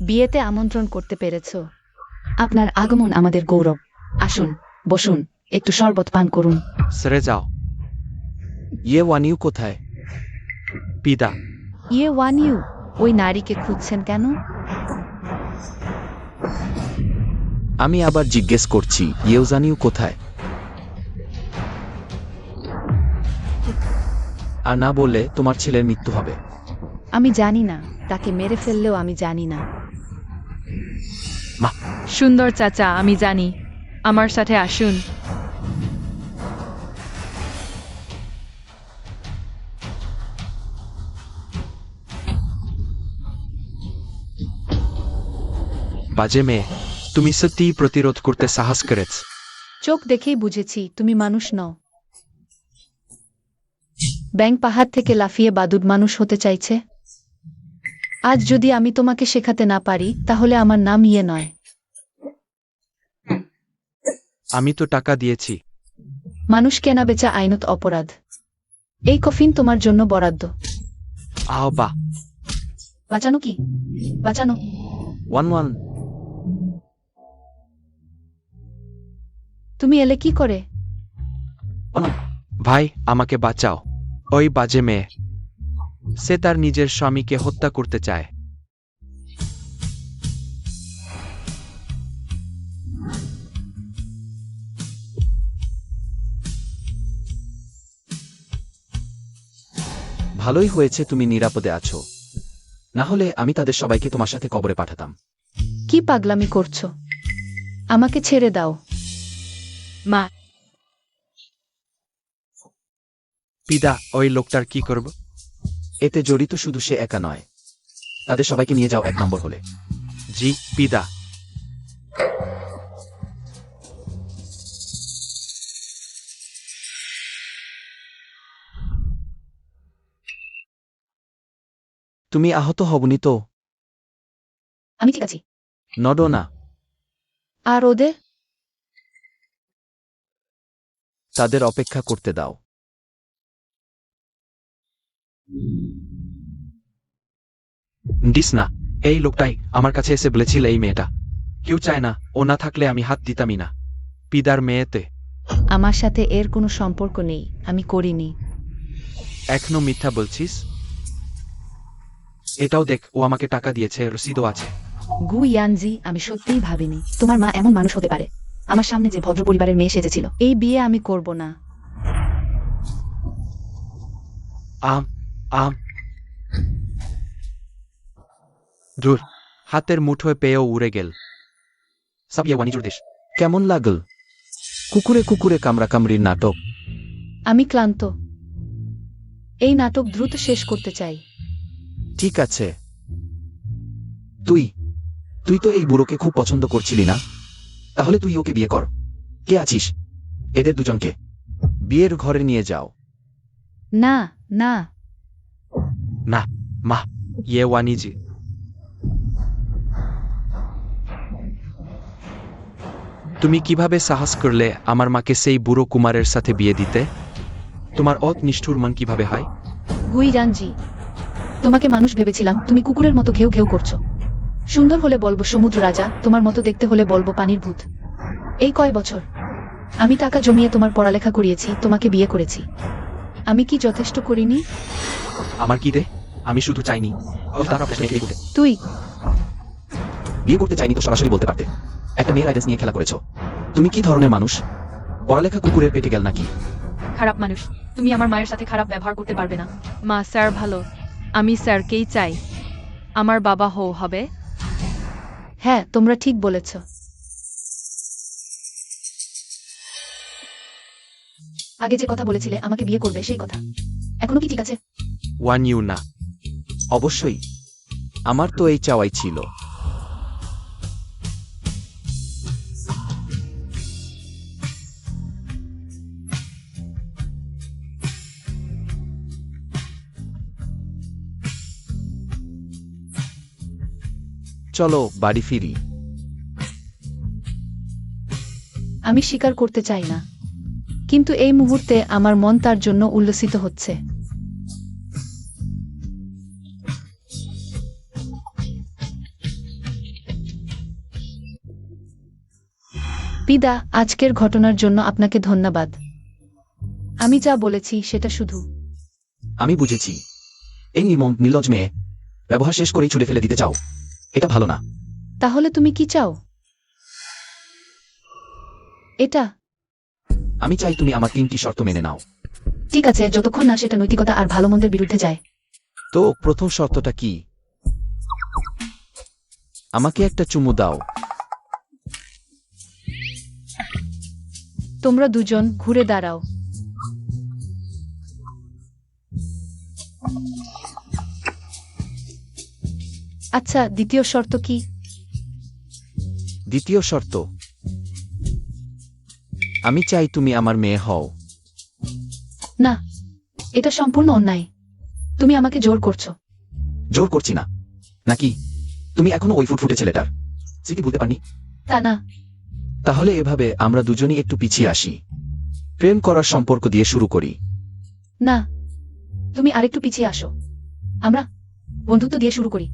বিয়েতে আমন্ত্রণ করতে পেরেছো। আপনার আগমন আমাদের গৌরব। আসুন, বসুন, একটু শরবত পান করুন। সরে যাও। ওয়ানিউ কোথায়? পিতা, ইউ ওই নারীকে খুঁজছেন কেন? আমি আবার জিজ্ঞেস করছি, ইয়েউজানিউ কোথায়? আর না বললে তোমার ছেলের মৃত্যু হবে। আমি জানি না, তাকে মেরে ফেললেও আমি জানি না। সুন্দর চাচা, আমি জানি। আমার সাথে আসুন। বাজে মেয়ে, তুমি সত্যিই প্রতিরোধ করতে সাহস করেছ। চোখ দেখেই বুঝেছি তুমি মানুষ নও। ব্যাঙ পাহাড় থেকে লাফিয়ে বাদুড় মানুষ হতে চাইছে। আজ যদি আমি তোমাকে শেখাতে না পারি, তাহলে আমার নাম ইয়ে নয়। আমি তো টাকা দিয়েছি। মানুষ কেনা বেচা আইনত অপরাধ। এই কফিন তোমার জন্য বরাদ্দ। বা বাঁচানো কি? বাঁচানো। 1-1। তুমি এলে কি করে? ভাই, আমাকে বাঁচাও। ওই বাজে মেয়ে, সে তার নিজের স্বামীকে হত্যা করতে চায়। ভালোই হয়েছে তুমি নিরাপদে আছো, না হলে আমি তাদের সবাইকে তোমার সাথে কবরে পাঠাতাম। কি পাগলামি করছো? আমাকে ছেড়ে দাও। মা, পিতা, ওই লোকটার কি করব? এতে জড়িত শুধু সে একা নয়, তাদের সবাইকে নিয়ে যাও 1 নম্বর হলে। জি পিতা। তুমি আহত হবনি তো? আমি ঠিক আছি। নডো না। আর ওদের? তাদের অপেক্ষা করতে দাও। দিস না, এই লোকটাই আমার কাছে এসে বলেছিল এই মেয়েটা। কেউ চায় না, ও না থাকলে আমি হাত দিতামই না। পিদার মেয়েতে। আমার সাথে এর কোনো সম্পর্ক নেই, আমি করিনি। এখনো মিথ্যা বলছিস? এটাও দেখ, ও আমাকে টাকা দিয়েছে, রসিদও আছে। গু ইয়ানজি, আমি সত্যিই ভাবিনি তোমার মা এমন মানুষ হতে পারে। আমার সামনে যে ভদ্র পরিবারের মেয়ে সেজেছিল। এই বিয়ে আমি করব না। আম আম দূর হাতের মুঠোয় পেয়েও উড়ে গেল। সব ইয়ে ওয়ানিজুর দেশ। কেমন লাগল কুকুরে কুকুরে কামড়াকামড়ির নাটক? আমি ক্লান্ত। এই নাটক দ্রুত শেষ করতে চাই। ঠিক আছে, তুই তুই তো এই বুড়োকে খুব পছন্দ করছিলি না? তাহলে তুই ওকে বিয়ে কর। কে আছিস? এদের দুজনকে বিয়ের ঘরে নিয়ে যাও। না না, না মা, ইয়ে ওয়ানিজি। তুমি কিভাবে সাহস করলে আমার মাকে সেই বুড়ো কুমারের সাথে বিয়ে দিতে? তোমার অত নিষ্ঠুর মন কিভাবে হয়? গুই জানজি, তোমাকে মানুষ ভেবেছিলাম, তুমি কুকুরের মতো ঘেউ ঘেউ করছো। সুন্দর হলে বলবো সমুদ্র রাজা, তোমার মতো দেখতে হলে বলবো পানির ভূত। এই কয় বছর আমি টাকা জমিয়ে তোমার পড়ালেখা করিয়েছি, তোমাকে বিয়ে করেছি। আমি কি যথেষ্ট করিনি? আমার কি দে? আমি শুধু চাইনি ও তার আপনার মেয়েকে বিয়ে করতে। তুই বিয়ে করতে চাইনি তো সরাসরি বলতে পারতে। একটা মেয়ের আইডেন্স নিয়ে খেলা করেছো। তুমি কি ধরনের মানুষ? পড়ালেখা কুকুরের পেটে গেল নাকি? খারাপ মানুষ, তুমি আমার মায়ের সাথে খারাপ ব্যবহার করতে পারবে না। মা, স্যার ভালো, আমি স্যারকেই চাই। আমার বাবা হবে। হ্যাঁ, তোমরা ঠিক বলেছ। আগে যে কথা বলেছিলে আমাকে বিয়ে করবে, সেই কথা এখনো কি ঠিক আছে? ওয়ান ইউ না। অবশ্যই, আমার তো এই চাওয়াই ছিল। চলো বাড়ি ফিরি। আমি স্বীকার করতে চাই না, কিন্তু এই মুহূর্তে আমার মন তার জন্য উল্লসিত হচ্ছে। পিদা, আজকের ঘটনার জন্য আপনাকে ধন্যবাদ। আমি যা বলেছি সেটা শুধু। আমি বুঝেছি, এই নির্লজ্জ মেয়ে ব্যবহার শেষ করেই ছুড়ে ফেলে দিতে চাও। এটা ভালো না। তাহলে তুমি কি চাও? এটা? আমি চাই তুমি আমার 3টি শর্ত মেনে নাও। ঠিক আছে, যতক্ষণ না সেটা নৈতিকতা আর ভালো মন্দের বিরুদ্ধে যায়। তো প্রথম শর্তটা কি? আমাকে একটা চুমু দাও। তোমরা দুজন ঘুরে দাঁড়াও। আচ্ছা, দ্বিতীয় শর্ত কি? দ্বিতীয় শর্ত, আমি চাই তুমি আমার মেয়ে হও। না, এটা সম্পূর্ণ অন্যায়। তুমি আমাকে জোর করছো। জোর করছি না। নাকি তুমি এখনো ওই ফুটফুটে ছেলেটার স্মৃতি ভুলতে পারনি? তা না। তাহলে এভাবে আমরা দুজনই একটু পিছিয়ে আসি, প্রেম করার সম্পর্ক দিয়ে শুরু করি। না, তুমি আরেকটু পিছিয়ে আসো। আমরা বন্ধুত্ব দিয়ে শুরু করি।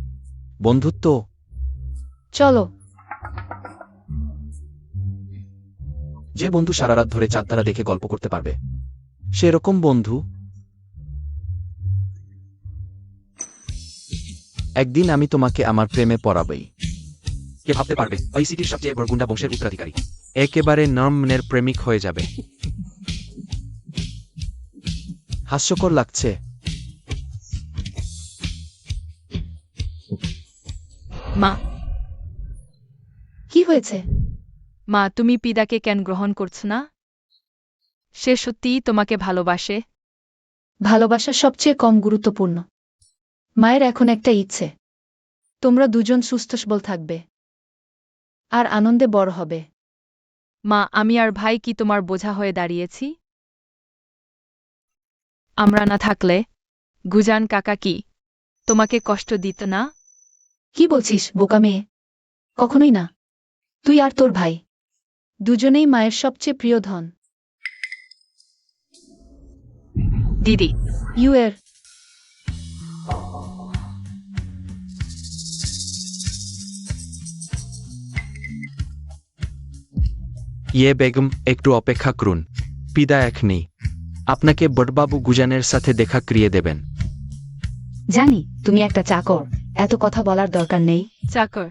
বন্ধুত্ব? চলো। যে বন্ধু সারা রাত ধরে চাঁদ তারা দেখে গল্প করতে পারবে, সেরকম বন্ধু। একদিন আমি তোমাকে আমার প্রেমে পড়াবই। কে ভাবতে পারবে ওই সিটির সবচেয়ে বড় গুন্ডা বংশের উত্তরাধিকারী একেবারে নরমের প্রেমিক হয়ে যাবে। হাস্যকর লাগছে। মা, কি হয়েছে? মা, তুমি পিদাকে কেন গ্রহণ করছো না? সে সত্যিই তোমাকে ভালোবাসে। ভালোবাসা সবচেয়ে কম গুরুত্বপূর্ণ। মায়ের এখন একটা ইচ্ছে, তোমরা দুজন সুস্থ সবল থাকবে আর আনন্দে বড় হবে। মা, আমি আর ভাই কি তোমার বোঝা হয়ে দাঁড়িয়েছি? আমরা না থাকলে গুজান কাকা কি তোমাকে কষ্ট দিত না? কি বলছিস বোকা মেয়ে? কখনোই না। তুই আর তোর ভাই দুজনেই মায়ের সবচেয়ে প্রিয় ধন। দিদি, ইউএর ইয়ে বেগম, একটু অপেক্ষা করুন। পিদা এখনই আপনাকে বড়বাবু গুজানের সাথে দেখা করিয়ে দেবেন। জানি তুমি একটা চাকর, এত কথা বলার দরকার নেই। চাকর,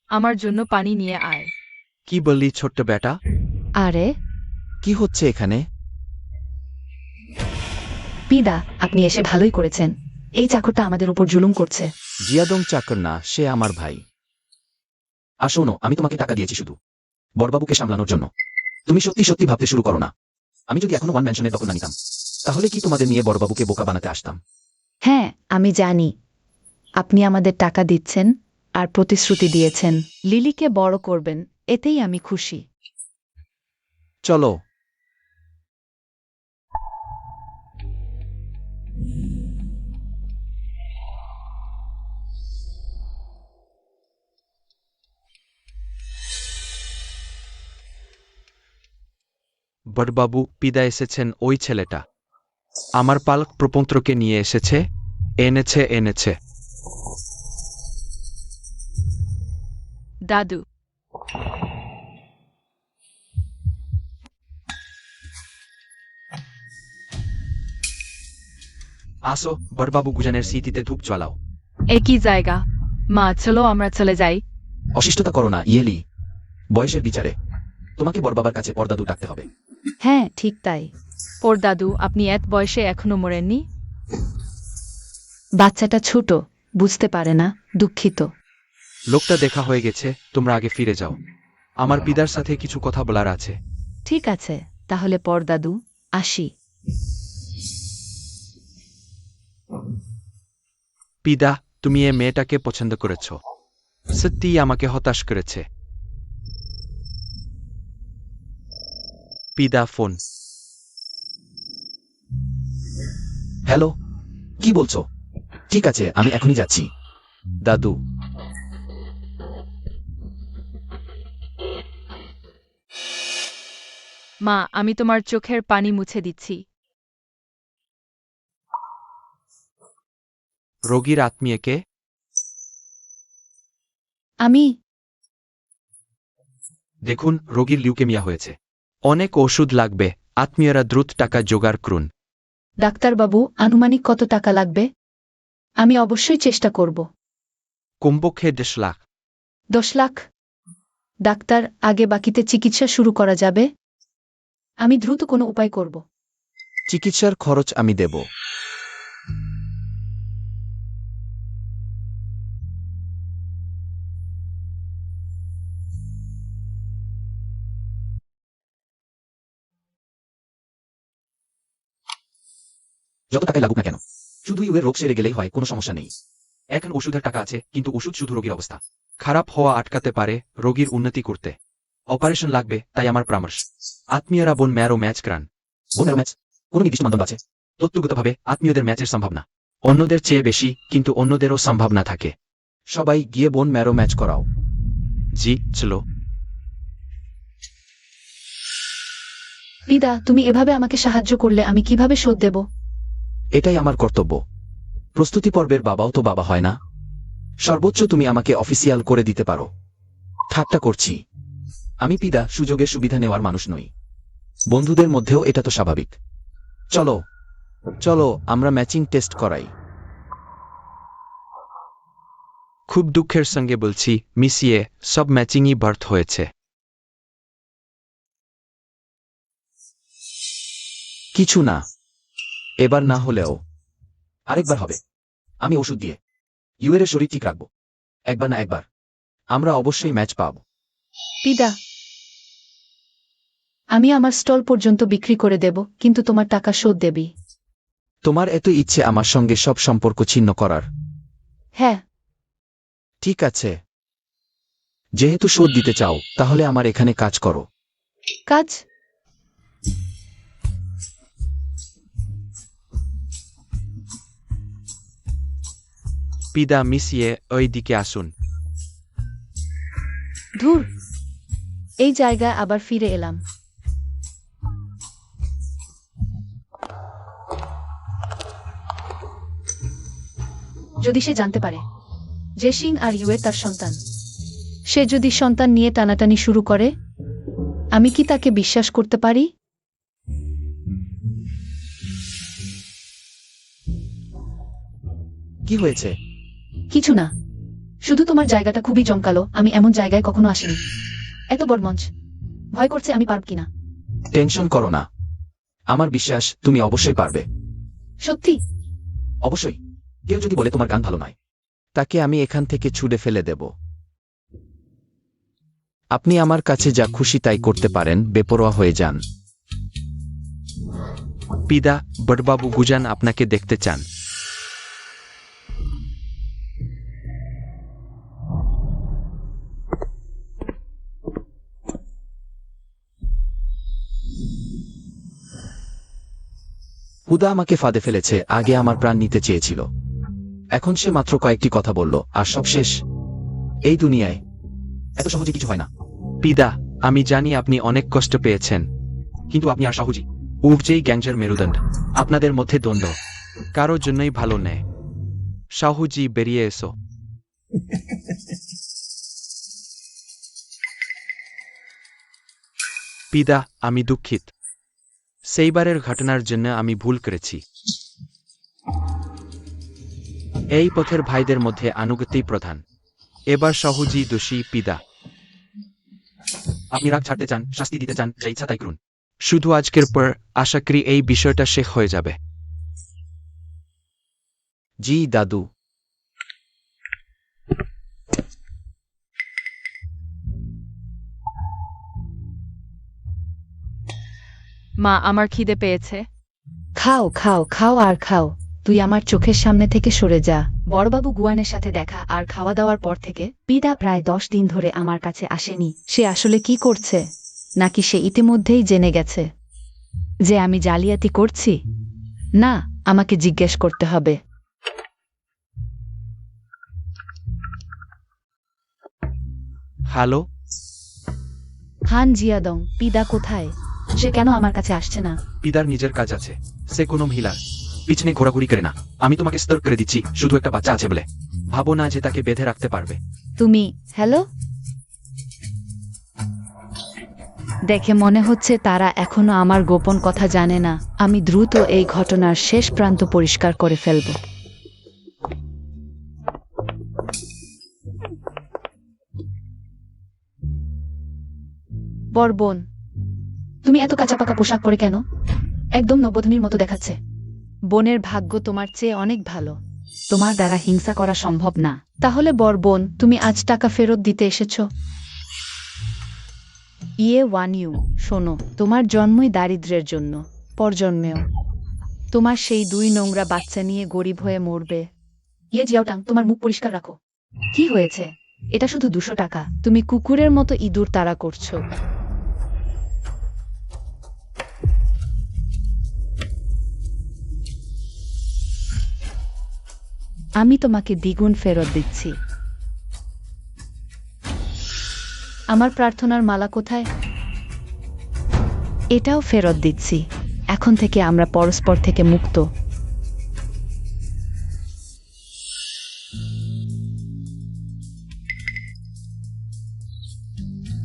আমার জন্য পানি নিয়ে আয়। কি বললি ছোট্ট বেটা? আরে কি হচ্ছে এখানে? পিদা, আপনি এসে ভালোই করেছেন। এই চাকরটা আমাদের উপর জুলুম করছে। জিয়াদং চাকর না, সে আমার ভাই। আর শোনো, আমি তোমাকে টাকা দিয়েছি শুধু বড়বাবুকে সামলানোর জন্য। তুমি সত্যি সত্যি ভাবতে শুরু করো না। আমি যদি এখনো ওয়ান ম্যানশনের দখল না নিতাম, তাহলে কি তোমাদের নিয়ে বড়বাবুকে বোকা বানাতে আসতাম? হ্যাঁ, আমি জানি আপনি আমাদের টাকা দিচ্ছেন আর প্রতিশ্রুতি দিয়েছেন লিলিকে বড় করবেন, এতেই আমি খুশি। চলো। বড়বাবু, পিদা এসেছেন, ওই ছেলেটা আমার পালক প্রপন্ত্রকে নিয়ে এসেছে। এনেছে। দাদু, আসো, বড়বাবু গুজানের স্মৃতিতে ধূপ জ্বালাও। একই জায়গা। মা, চলো আমরা চলে যাই। অশিষ্টতা করো না ইয়েলি। বয়সের বিচারে তোমাকে বড়বাবার কাছে পর্দাদু ডাকতে হবে। হ্যাঁ, ঠিক তাই। ওর দাদু, আপনি এত বয়সে এখনো মরেননি? বাচ্চাটা ছোট, বুঝতে পারে না, দুঃখিত। লোকটা দেখা হয়ে গেছে, তোমরা আগে ফিরে যাও। আমার পিতার সাথে কিছু কথা বলার আছে। ঠিক আছে, তাহলে পরদাদু, আসি। পিদা, তুমি এ মেয়েটাকে পছন্দ করেছ। সত্যিই আমাকে হতাশ করেছে। পিদা, ফোন। হ্যালো, কি বলছো? ঠিক আছে, আমি এখনই যাচ্ছি। দাদু, মা, আমি তোমার চোখের পানি মুছে দিচ্ছি। রোগীর আত্মীয়কে? আমি দেখুন, রোগীর লিউকেমিয়া হয়েছে। অনেক ওষুধ লাগবে। আত্মীয়রা দ্রুত টাকা জোগাড় করুন। ডাক্তারবাবু, আনুমানিক কত টাকা লাগবে? আমি অবশ্যই চেষ্টা করব। কমপক্ষে 10 লাখ। 10 লাখ? ডাক্তার, আগে বাকিতে চিকিৎসা শুরু করা যাবে? আমি দ্রুত কোনো উপায় করব। চিকিৎসার খরচ আমি দেব। যত টাকাই লাগুক না কেন, শুধু ইউয়ের রোগ সেরে গেলেই হয়, কোনো সমস্যা নেই। এখন ওষুধের টাকা আছে, কিন্তু ওষুধ শুধু রোগীর অবস্থা খারাপ হওয়া আটকাতে পারে, রোগীর উন্নতি করতে অপারেশন লাগবে। তাই আমার পরামর্শ, আত্মীয়রা বোন ম্যারো ম্যাচ করান। বোনের ম্যাচ? কোনো নির্দিষ্ট মানদণ্ড আছে? তত্ত্বগতভাবে আত্মীয়দের ম্যাচের সম্ভাবনা অন্যদের চেয়ে বেশি, কিন্তু অন্যদেরও সম্ভাবনা থাকে। সবাই গিয়ে বোন ম্যারো ম্যাচ করাও। জি, চলো। পিদা, তুমি এভাবে আমাকে সাহায্য করলে আমি কিভাবে শোধ দেব? এটাই আমার কর্তব্য। প্রস্তুতি পর্বের বাবাও তো বাবা হয় না। সর্বোচ্চ তুমি আমাকে অফিসিয়াল করে দিতে পারো। ঠাট্টা করছি। আমি পিদা, সুযোগের সুবিধা নেওয়ার মানুষ নই। বন্ধুদের মধ্যেও এটা তো স্বাভাবিক। চলো চলো, আমরা ম্যাচিং টেস্ট করাই। খুব দুঃখের সঙ্গে বলছি, মিসিয়ে, সব ম্যাচিংই ব্যর্থ হয়েছে। কিছু না, এবার না হলেও আরেকবার হবে। আমি ওষুধ দিয়ে ইউয়ের শরীর ঠিক রাখবো। একবার না একবার আমরা অবশ্যই ম্যাচ পাব। পিদা, আমি আমার স্টল পর্যন্ত বিক্রি করে দেব, কিন্তু তোমার টাকা শোধ দেবি। তোমার এত ইচ্ছে আমার সঙ্গে সব সম্পর্ক ছিন্ন করার? হ্যাঁ। ঠিক আছে, যেহেতু শোধ দিতে চাও, তাহলে আমার এখানে কাজ করো। কাজ? পিদা, মিসিয়ে, ওই দিকে আসুন। ধুর, এই জায়গায় আবার ফিরে এলাম। যদি সে জানতে পারে যে সিং আর ইউয়ে তার সন্তান, সে যদি সন্তান নিয়ে টানাটানি শুরু করে, আমি কি তাকে বিশ্বাস করতে পারি? কি হয়েছে? কিছু না, শুধু তোমার জায়গাটা খুবই জমকালো। আমি এমন জায়গায় কখনো আসিনি। এত বড় মঞ্চ, ভয় করছে আমি পারব কিনা। টেনশন করো না, আমার বিশ্বাস তুমি অবশ্যই পারবে। সত্যি? অবশ্যই। কেউ যদি বলে তোমার গান ভালো নয়, তাকে আমি এখান থেকে ছুড়ে ফেলে দেব। আপনি আমার কাছে যা খুশি তাই করতে পারেন, বেপরোয়া হয়ে যান। পিদা, বড়বাবু গুজান আপনাকে দেখতে চান। হুদা আমাকে ফাঁদে ফেলেছে। আগে আমার প্রাণ নিতে চেয়েছিল, এখন সে মাত্র কয়েকটি কথা বলল আর সব শেষ। এই দুনিয়ায় এত সহজে কিছু হয় না। পিদা, আমি জানি আপনি অনেক কষ্ট পেয়েছেন, কিন্তু আপনি আর সাহুজি উঠছেই গ্যাংজের মেরুদণ্ড। আপনাদের মধ্যে দ্বন্দ্ব কারো জন্যই ভালো নেই। শাহুজি, বেরিয়ে এসো। পিদা, আমি দুঃখিত। সেইবারের ঘটনার জন্য আমি ভুল করেছি। এই পথের ভাইদের মধ্যে আনুগত্যই প্রধান। এবার শাহুজি দোষী। পিদা, আপনি রাগ ছাড়তে চান, শাস্তি দিতে চান, যা ইচ্ছা তাই করুন। শুধু আজকের পর আশা করি এই বিষয়টা শেষ হয়ে যাবে। জি দাদু। মা, আমার খিদে পেয়েছে। খাও খাও খাও আর খাও। তুই আমার চোখের সামনে থেকে সরে যা। বড়বাবু গুয়ানের সাথে দেখা আর খাওয়া দাওয়ার পর থেকে পিদা প্রায় 10 দিন ধরে আমার কাছে আসেনি। সে আসলে কি করছে? নাকি সে ইতিমধ্যেই জেনে গেছে যে আমি জালিয়াতি করছি? না, আমাকে জিজ্ঞেস করতে হবে। হ্যালো। হান জিয়াদং, পিদা কোথায়? সে কেন আমার কাছে আসছে না? পিদার নিজের কাজ আছে, সে কোনো মহিলার পিছনে ঘোরাঘুরি করে না। আমি তোমাকে স্তর্ক করে দিচ্ছি, শুধু একটা বাচ্চা আছে বলে ভাবো না যে তাকে বেঁধে রাখতে পারবে। তুমি হ্যালো? দেখে মনে হচ্ছে তারা এখনো আমার গোপন কথা জানে না। আমি দ্রুত এই ঘটনার শেষ প্রান্ত পরিষ্কার করে ফেলব। বরবোন, তুমি এত কাঁচাপাকা পোশাক পরে কেন? একদম নবধূনির মতো দেখাচ্ছে। বোনের ভাগ্য তোমার চেয়ে অনেক ভালো। তোমার দ্বারা হিংসা করা সম্ভব না। তাহলে বরবোন, তুমি আজ টাকা ফেরত দিতে এসেছো? ইউ শোনো, তোমার জন্মই দারিদ্র্যের জন্য, পরজন্মেও। তোমার সেই 2 নোংরা বাচ্চা নিয়ে গরিব হয়ে মরবে। জিয়াওটাং, তোমার মুখ পরিষ্কার রাখো। কি হয়েছে? এটা শুধু 200 টাকা। তুমি কুকুরের মতো ইঁদুর তাড়া করছো। আমি তোমাকে দ্বিগুণ ফেরত দিচ্ছি। আমার প্রার্থনার মালা কোথায়? এটাও ফেরত দিচ্ছি। এখন থেকে আমরা পরস্পর থেকে মুক্ত।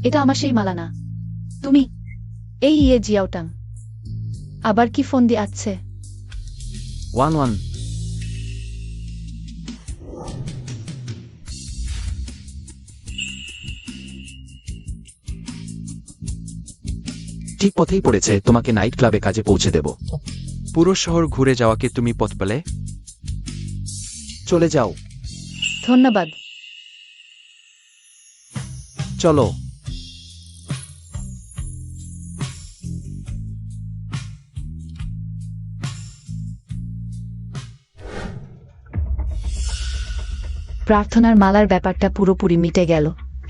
এটা আমার সেই মালা না। তুমি এই জিয়াওটাং, আবার কি ফোন দিয়ে আসছে? 1-1। ঠিক পথেই পড়েছে, তোমাকে নাইট ক্লাবে কাজে পৌঁছে দেব। পুরো শহর ঘুরে যাওয়াকে তুমি পথ পেলে? চলে যাও। ধন্যবাদ। চলো। প্রার্থনার মালার ব্যাপারটা পুরোপুরি মিটে গেল।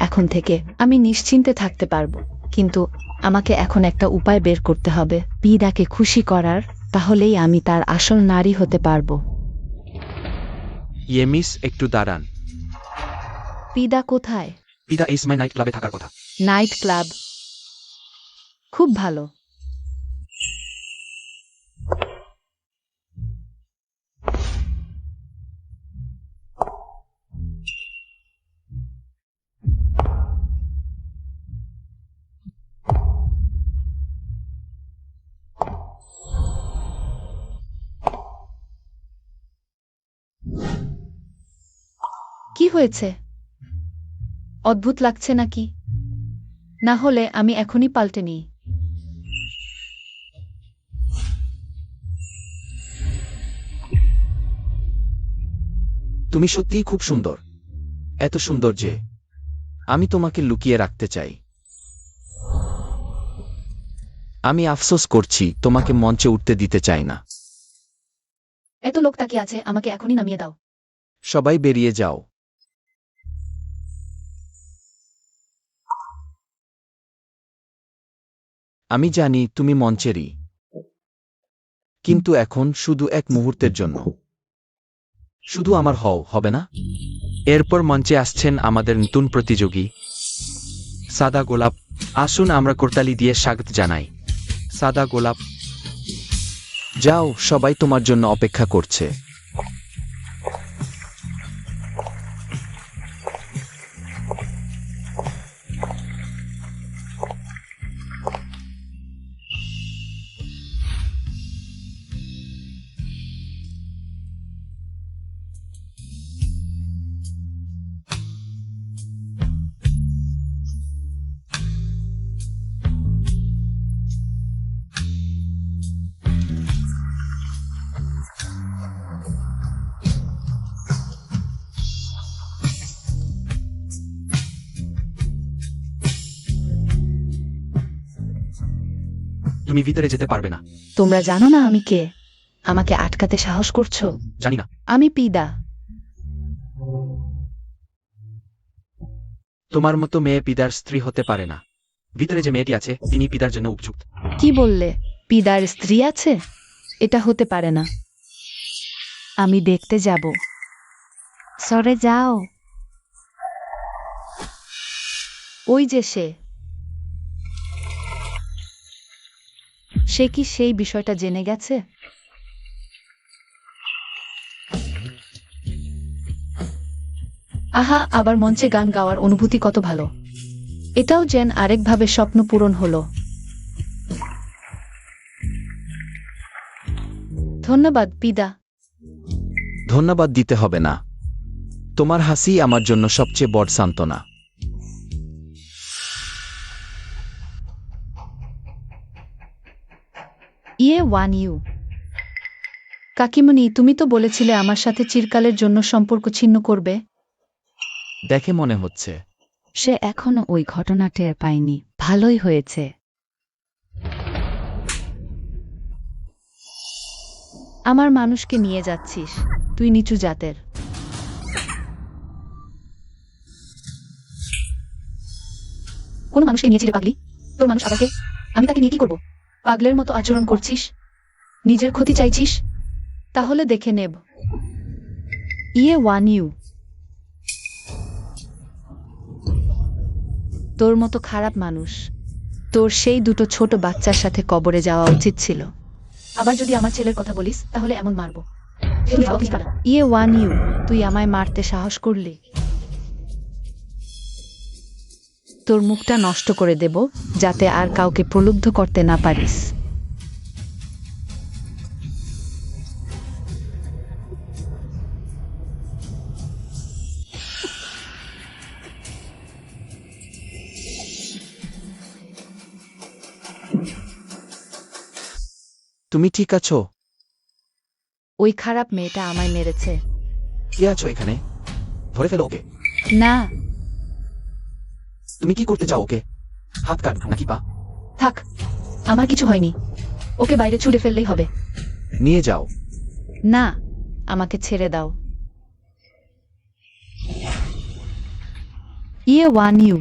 এখন থেকে আমি নিশ্চিন্তে থাকতে পারবো। কিন্তু আমাকে এখন একটা উপায় বের করতে হবে পিদাকে খুশি করার, তাহলেই আমি তার আসল নারী হতে পারবো। ইয়েমিস, একটু দাঁড়ান। পিদা কোথায়? পিদা এই সময় নাইট ক্লাবে থাকার কথা। Night club? খুব ভালো। কি হয়েছে? অদ্ভুত লাগছে নাকি? না হলে আমি এখনই পাল্টে নিই। তুমি সত্যিই খুব সুন্দর, এত সুন্দর যে আমি তোমাকে লুকিয়ে রাখতে চাই। আমি আফসোস করছি, তোমাকে মঞ্চে উঠতে দিতে চাই না। এত লোক তাকিয়ে আছে, আমাকে এখনই নামিয়ে দাও। সবাই বেরিয়ে যাও। আমি জানি তুমি মঞ্চেরই, কিন্তু এখন শুধু এক মুহূর্তের জন্য শুধু আমার হও, হবে না? এরপর মঞ্চে আসছেন আমাদের নতুন প্রতিযোগী সাদা গোলাপ। আসুন আমরা করতালি দিয়ে স্বাগত জানাই সাদা গোলাপ। যাও, সবাই তোমার জন্য অপেক্ষা করছে। তুমি ভিতরে যেতে পারবে না। তোমরা জানো না আমি কে? আমাকে আটকাতে সাহস করছো? জানি না। আমি পিদা। তোমার মতো মেয়ে পিতার স্ত্রী হতে পারে না। ভিতরে যে মেয়েটি আছে তিনি পিতার জন্য উপযুক্ত। কি বললে? পিদার স্ত্রী আছে? এটা হতে পারে না। আমি দেখতে যাব। সরে যাও। ওই যে সে। সে কি সেই বিষয়টা জেনে গেছে? আহা, আবার মঞ্চে গান গাওয়ার অনুভূতি কত ভালো। এটাও যেন আরেকভাবে স্বপ্ন পূরণ হলো। ধন্যবাদ পিদা। ধন্যবাদ দিতে হবে না, তোমার হাসি আমার জন্য সবচেয়ে বড় সান্ত্বনা। ইউ। কাকিমণি, তুমি তো বলেছিলে আমার সাথে চিরকালের জন্য সম্পর্ক ছিন্ন করবে। দেখে মনে হচ্ছে সে এখনো ওই ঘটনা টের পায়নি। ভালোই হয়েছে। আমার মানুষকে নিয়ে যাচ্ছিস, তুই নিচু জাতের। কোন মানুষকে নিয়েছিলে পাগলি? তোর মানুষ আবার কে? আমি তাকে নিয়ে কি করবো? পাগলের মতো আচরণ করছিস, নিজের ক্ষতি চাইছিস। তাহলে দেখে নেব। ইউ। তোর মতো খারাপ মানুষ, তোর সেই দুটো ছোট বাচ্চার সাথে কবরে যাওয়া উচিত ছিল। আবার যদি আমার ছেলের কথা বলিস তাহলে এমন মারবো। ইউ, তুই আমায় মারতে সাহস করলি? তোর মুখটা নষ্ট করে দেব, যাতে আর কাউকে প্রলুব্ধ করতে না পারিস। তুমি ঠিক আছো? ওই খারাপ মেয়েটা আমায় মেরেছে। কি আছো এখানে? ধরে ফেলো ওকে। না, তুমি কি করতে চাও ওকে? হাত কাট নাকি পা? থাক, আমার কিছু হয়নি। ওকে বাইরে ছুড়ে ফেললেই হবে। নিয়ে যাও। না, আমাকে ছেড়ে দাও। ইউ,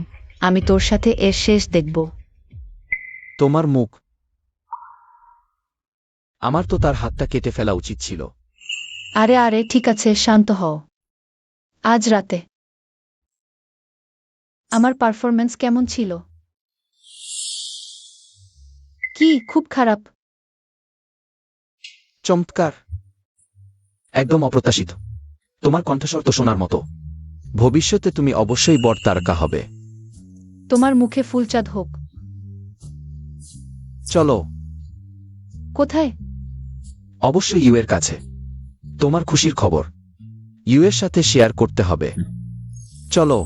আমি তোর সাথে এর শেষ দেখব। তোমার মুখ। আমার তো তার হাতটা কেটে ফেলা উচিত ছিল। আরে আরে, ঠিক আছে, শান্ত হও। আজ রাতে আমার পারফরম্যান্স কেমন ছিল? কি খুব খারাপ? চমৎকার, একদম অপ্রত্যাশিত। তোমার কণ্ঠস্বর তো শোনার মতো। ভবিষ্যতে তুমি অবশ্যই বড় তারকা হবে। তোমার মুখে ফুলচাঁদ হোক। চলো। কোথায়? অবশ্যই ইউ এর কাছে। তোমার খুশির খবর ইউ এর সাথে শেয়ার করতে হবে। চলো।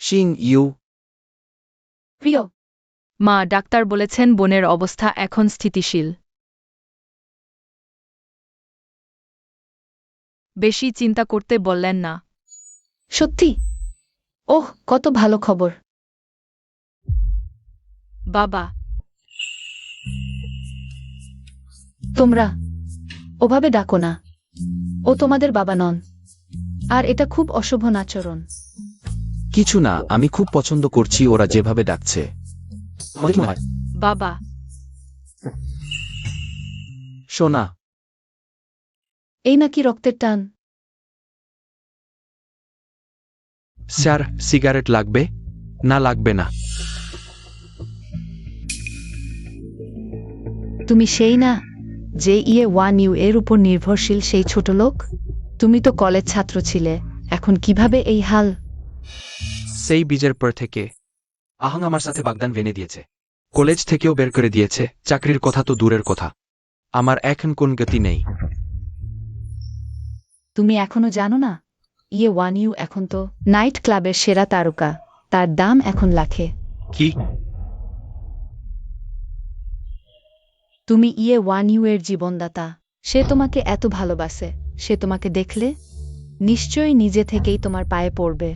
শিং ইউ। প্রিয়। মা, ডাক্তার বলেছেন বোনের অবস্থা এখন স্থিতিশীল। বেশি চিন্তা করতে বললেন না। সত্যি? ওহ, কত ভালো খবর। বাবা, তোমরা ওভাবে ডাকো না। ও তোমাদের বাবা নন। আর এটা খুব অশোভন আচরণ। কিছু না, আমি খুব পছন্দ করছি ওরা যেভাবে ডাকছে। বাবা, সোনা, এই নাকি রক্তের টান? স্যার, সিগারেট লাগবে? না, লাগবে না। তুমি সেই না যে ইয়ে এর উপর নির্ভরশীল সেই ছোট লোক? তুমি তো কলেজ ছাত্র ছিলে, এখন কিভাবে এই হাল? সেই বীজের পর থেকে আহং আমার সাথে বাগদান ভেনে দিয়েছে। কলেজ থেকেও বের করে দিয়েছে, চাকরির কথা তো দূরের কথা। আমার এখন কোন গতি নেই। তুমি এখনো জানো না ইউ এখন তো নাইট ক্লাবের সেরা তারকা, তার দাম এখন লাখে। কি? তুমি ইউ এর জীবনদাতা। সে তোমাকে এত ভালোবাসে, সে তোমাকে দেখলে নিশ্চয়ই নিজে থেকেই তোমার পায়ে পড়বে।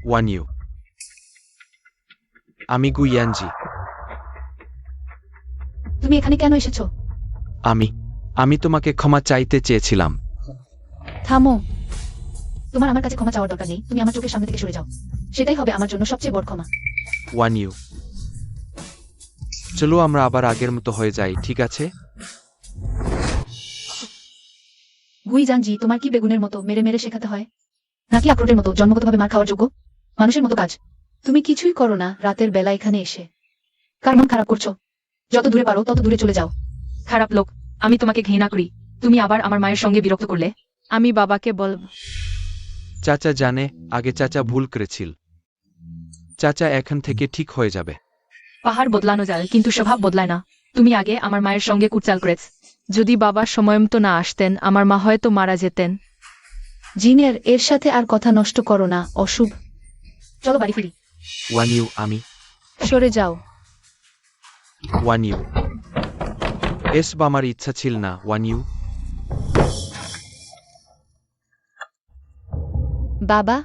ওয়ান ইউ। আমি গু ইয়ানজি। তুমি এখানে কেন এসেছো? আমি তোমাকে ক্ষমা চাইতে চেয়েছিলাম। থামো। তোমার আমার কাছে ক্ষমা চাওয়ার দরকার নেই। তুমি আমার চোখের সামনে থেকে সরে যাও। সেটাই হবে আমার জন্য সবচেয়ে বড় ক্ষমা। ওয়ান ইউ। চলো আমরা আবার আগের মতো হয়ে যাই, ঠিক আছে? গুই জানজি, তোমার কি বেগুনের মতো মেরে মেরে শেখাতে হয়, নাকি আখরোটের মতো জন্মগতভাবে মার খাওয়ার যোগ্য মানুষের মতো কাজ? তুমি কিছুই করো না রাতের বেলা এখানে এসে। কার মন খারাপ করছো? যত দূরে পারো তত দূরে চলে যাও। খারাপ লোক, আমি তোমাকে ঘৃণা করি। তুমি আবার আমার মায়ের সঙ্গে বিরক্ত করলে। আমি বাবাকে বলব। চাচা জানে, আগে চাচা ভুল করেছিল। চাচা এখন থেকে ঠিক হয়ে যাবে। পাহাড় বদলানো যায়, কিন্তু স্বভাব বদলায় না। তুমি আগে আমার মায়ের সঙ্গে কুটচাল করেছ। যদি বাবা সময়মতো না আসতেন, আমার মা হয়তো মারা যেতেন। জিনের, এর সাথে আর কথা নষ্ট করো না, অশুভ। চলো বাড়ি ফিরি। ওয়ান ইউ। সরে যাও। ওয়ান ইউ। এসব আমার ইচ্ছা ছিল না, ওয়ান ইউ। বাবা,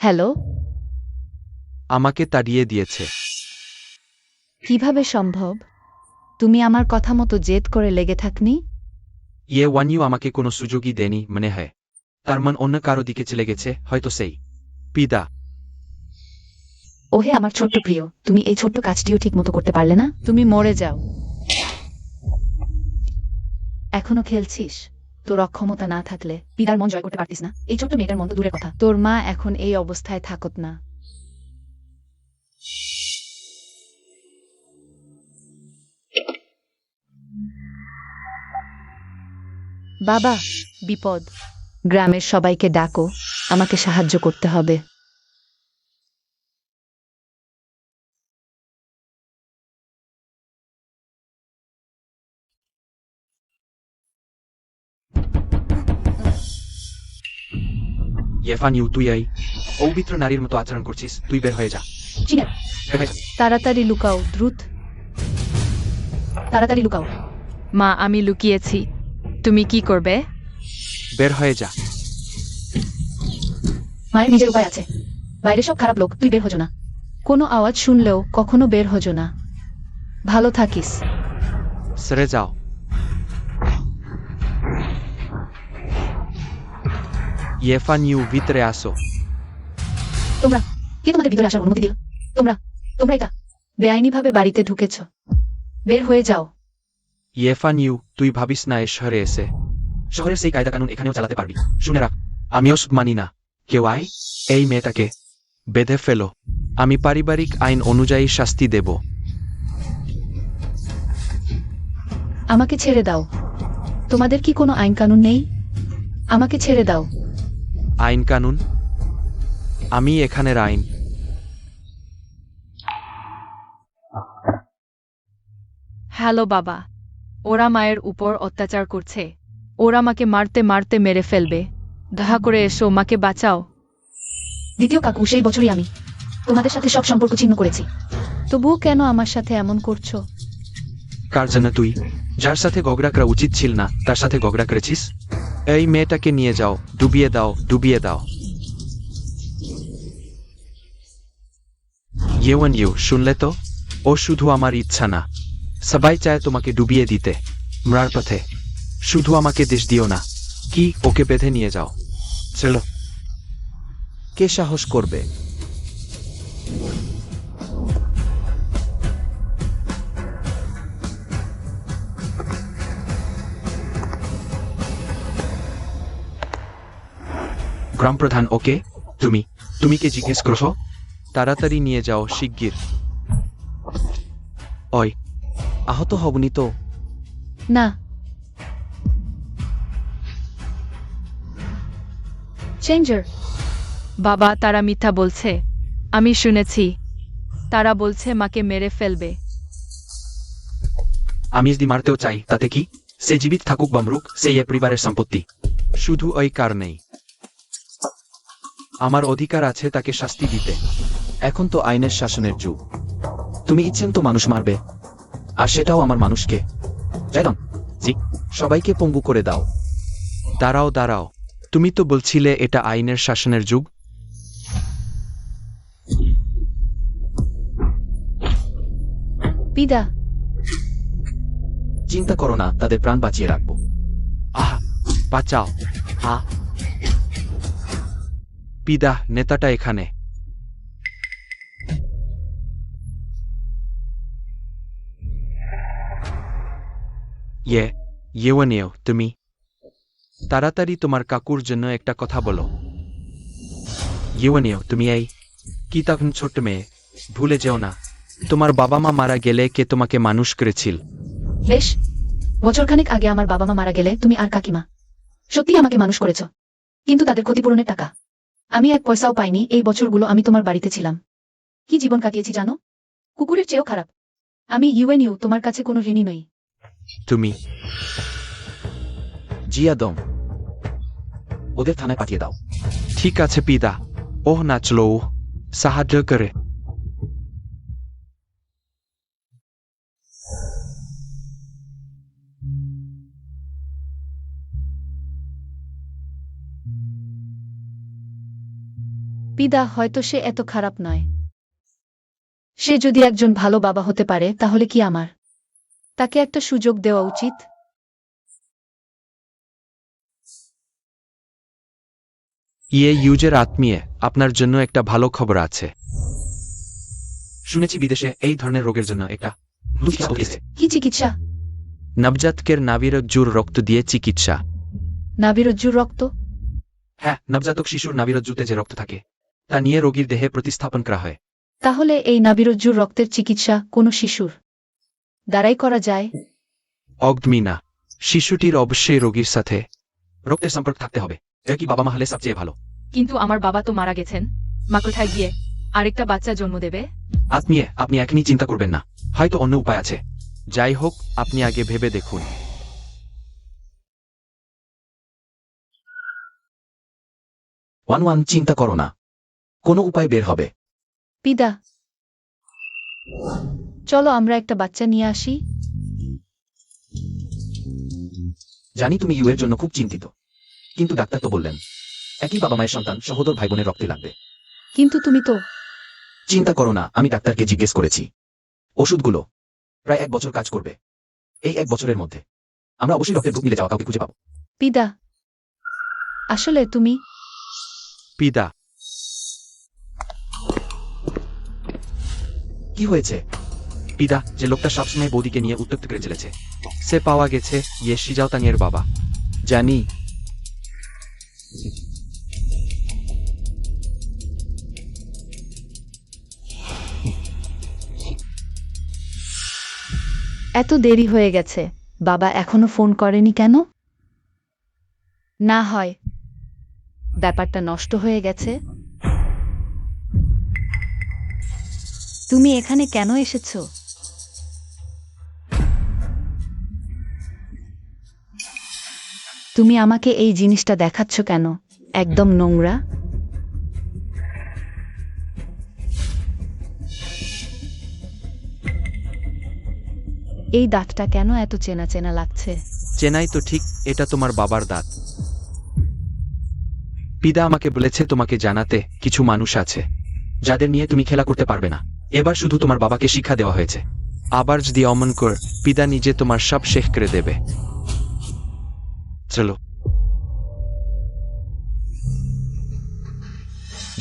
হ্যালো। আমাকে তাড়িয়ে দিয়েছে। কিভাবে সম্ভব? তুমি আমার কথা মতো জেদ করে লেগে থাকনি? ওয়ান ইউ আমাকে কোনো সুযোগই দেনি মনে হয়। তার মন অন্য কারো দিকে চলে গেছে, হয়তো সেই পিদা। ওহে আমার ছোট্ট প্রিয়, তুমি এই ছোট্ট কাজটিও ঠিক মতো করতে পারলে না। তুমি মরে যাও। এখনো খেলছিস? তোর অক্ষমতা না থাকলে পিতার মন জয় করতে পারতিস না। এই ছোট্ট মেয়েটার মন তো দূরের কথা। তোর মা এখন এই অবস্থায় থাকত না। বাবা, বিপদ। গ্রামের সবাইকে ডাকো, আমাকে সাহায্য করতে হবে। ইয়েফান ইউ, তুই এই পবিত্র নারীর মতো আচরণ করছিস, তুই বের হয়ে যা। জিনের, বের হয়ে যা। তাড়াতাড়ি লুকাও, দ্রুত। তাড়াতাড়ি লুকাও। মা, আমি লুকিয়েছি। তুমি কি করবে? বের হয়ে যা। মায়ের নিজের উপায় আছে। বাইরে সব খারাপ লোক, তুই বের হজো না। কোনো আওয়াজ শুনলেও কখনো বের হজো না। ভালো থাকিস। সরে যাও। ইয়েফান ইউ, ভিতরে আসো। তোমরা কে তোমাদের ভিতরে আসার অনুমতি দিল? তোমরা তোমরা এটা বেআইনিভাবে বাড়িতে ঢুকেছ। বের হয়ে যাও। ইয়েফান ইউ, তুই ভাবিস না এ শহরে এসে শহরের সেই কায়দা কানুন এখানেও চালাতে পারবি। শুনে রাখ, আমিও সব মানি না। কেউ আয়, এই মেয়েটাকে বেঁধে ফেলো। আমি পারিবারিক আইন অনুযায়ী শাস্তি দেব। আমাকে ছেড়ে দাও। তোমাদের কি কোনো আইন কানুন নেই? আমাকে ছেড়ে দাও। আইন কানুন? আমি এখানের আইন। হ্যালো বাবা, ওরা মায়ের উপর অত্যাচার করছে। ওরা মাকে মারতে মারতে মেরে ফেলবে। দয়া করে এসো, মাকে বাঁচাও। দ্বিতীয় কাকু সেই বছরই আমি। তোমাদের সাথে সব সম্পর্ক ছিন্ন করেছি। তবুও কেন আমার সাথে এমন করছো? কার জন্য তুই যার সাথে ঝগড়া করা উচিত ছিল না তার সাথে ঝগড়া করেছিস? এই মেয়েটাকে নিয়ে যাও, ডুবিয়ে দাও, ডুবিয়ে দাও। ইউ শুনলে তো? ও শুধু আমার ইচ্ছা না, সবাই চায় তোমাকে ডুবিয়ে দিতে, মরার পথে। শুধু আমাকে দেশ দিও না। কি, ওকে বেঁধে নিয়ে যাও। চলো। কে সাহস করবে? গ্রাম প্রধান ওকে? তুমি তুমি কে জিজ্ঞেস করছো? তাড়াতাড়ি নিয়ে যাও, শিগগির। ওই, আহত হবনি তো? না। চেঞ্জার। বাবা, তারা মিথ্যা বলছে। আমি শুনেছি। তারা বলছে মাকে মেরে ফেলবে। আমি যদি মারতেও চাই তাতে কি? সে জীবিত থাকুক বা মরুক, সেই এ পরিবারের সম্পত্তি। শুধু ওই কারণেই আমার অধিকার আছে তাকে শাস্তি দিতে। এখন তো আইনের শাসনের যুগ। তুমি ইচ্ছেন তো মানুষ মারবে, আর সেটাও আমার মানুষকে। জাইদন, জি, সবাইকে পঙ্গু করে দাও। দাঁড়াও দাঁড়াও, তুমি তো বলছিলে এটা আইনের শাসনের যুগ। পিদা, চিন্তা করো না, তাদের প্রাণ বাঁচিয়ে রাখবো। আহা, বাঁচাও। পিদা, নেতাটা এখানে। ইয়েওয়ানিও, তুমি তাড়াতাড়ি তোমার কাকুর জন্য একটা কথা বলো। ইয়েওয়ানিও, তুমি এই কি তখন ছোট্ট মেয়ে, ভুলে যেও না তোমার বাবা মা মারা গেলে কে তোমাকে মানুষ করেছিল। বেশ, বছরখানেক আগে আমার বাবা মা মারা গেলে তুমি আর কাকিমা সত্যি আমাকে মানুষ করেছ, কিন্তু তাদের ক্ষতিপূরণের টাকা আমি এক পয়সাও পাইনি। এই বছরগুলো আমি তোমার বাড়িতে ছিলাম, কি জীবন কাটিয়েছি জানো? কুকুরের চেয়েও খারাপ। আমি ইউএনইউ তোমার কাছে কোনো ঋণী নই। তুমি জিয়াদম, ওদের থানায় পাঠিয়ে দাও। ঠিক আছে পিদা। ওহ নাচলো, সাহায্য করে। পিদা, হয়তো সে এত খারাপ নয়। সে যদি একজন ভালো বাবা হতে পারে তাহলে কি আমার তাকে একটা সুযোগ দেওয়া উচিত? ইউজের আত্মীয়, আপনার জন্য একটা ভালো খবর আছে। শুনেছি বিদেশে এই ধরনের রোগের জন্য একটা চিকিৎসা হয়েছে। কি চিকিৎসা? নবজাতকের নাভিরজ্জুর রক্ত দিয়ে চিকিৎসা। নাভিরজ্জুর রক্ত? হ্যাঁ, নবজাতক শিশুর নাভিরজ্জুতে যে রক্ত থাকে তা নিয়ে রোগীর দেহে প্রতিস্থাপন করা হয়। তাহলে এই নাভিরজ্জুর রক্তের চিকিৎসা কোনো শিশুর দ্বারাই করা যায়? অগ্মিনা, শিশুটির অবশ্যই রোগীর সাথে রক্তের সম্পর্ক থাকতে হবে। এর কি বাবা মা হলে সবচেয়ে ভালো। কিন্তু আমার বাবা তো মারা গেছেন। মা কোথায় গিয়ে আরেকটা বাচ্চা জন্ম দেবে? আত্মীয়, আপনি এখনই চিন্তা করবেন না, হয়তো অন্য উপায় আছে। যাই হোক, আপনি আগে ভেবে দেখুন। ওয়ান চিন্তা করো না, কোনো উপায় বের হবে। পিদা, চলো আমরা একটা বাচ্চা নিয়ে আসি। জানি তুমি ইউ এর জন্য খুব চিন্তিত, কিন্তু ডাক্তার তো বললেন একই বাবা মায়ের সন্তান সহোদর ভাই বোনের রক্তে লাগবে। কিন্তু তুমি তো। চিন্তা করো না, আমি ডাক্তারকে জিজ্ঞেস করেছি। ওষুধগুলো প্রায় 1 বছর কাজ করবে। এই 1 বছরের মধ্যে আমরা অবশ্যই রক্তের গ্রুপ মিলে যাওয়া কাউকে খুঁজে পাবো। পিদা, আসলে তুমি। পিদা, কি হয়েছে? পিদা, যে লোকটা সবসময় বৌদিকে নিয়ে উত্তপ্ত করে চলেছে। সে পাওয়া গেছে, শিজাওতাংয়ের বাবা। জানি। এত দেরি হয়ে গেছে, বাবা এখনো ফোন করেনি কেন? না হয় ব্যাপারটা নষ্ট হয়ে গেছে। তুমি এখানে কেন এসেছো? তুমি আমাকে এই জিনিসটা দেখাচ্ছ কেন? একদম নোংরা। এই দাঁতটা কেন এত চেনা চেনা লাগছে? চেনাই তো ঠিক, এটা তোমার বাবার দাঁত। পিদা আমাকে বলেছে তোমাকে জানাতে কিছু মানুষ আছে যাদের নিয়ে তুমি খেলা করতে পারবে না। এবার শুধু তোমার বাবাকে শিক্ষা দেওয়া হয়েছে। আবার যদি অমন কর, পিদা নিজে তোমার সব শেষ করে দেবে। চলো।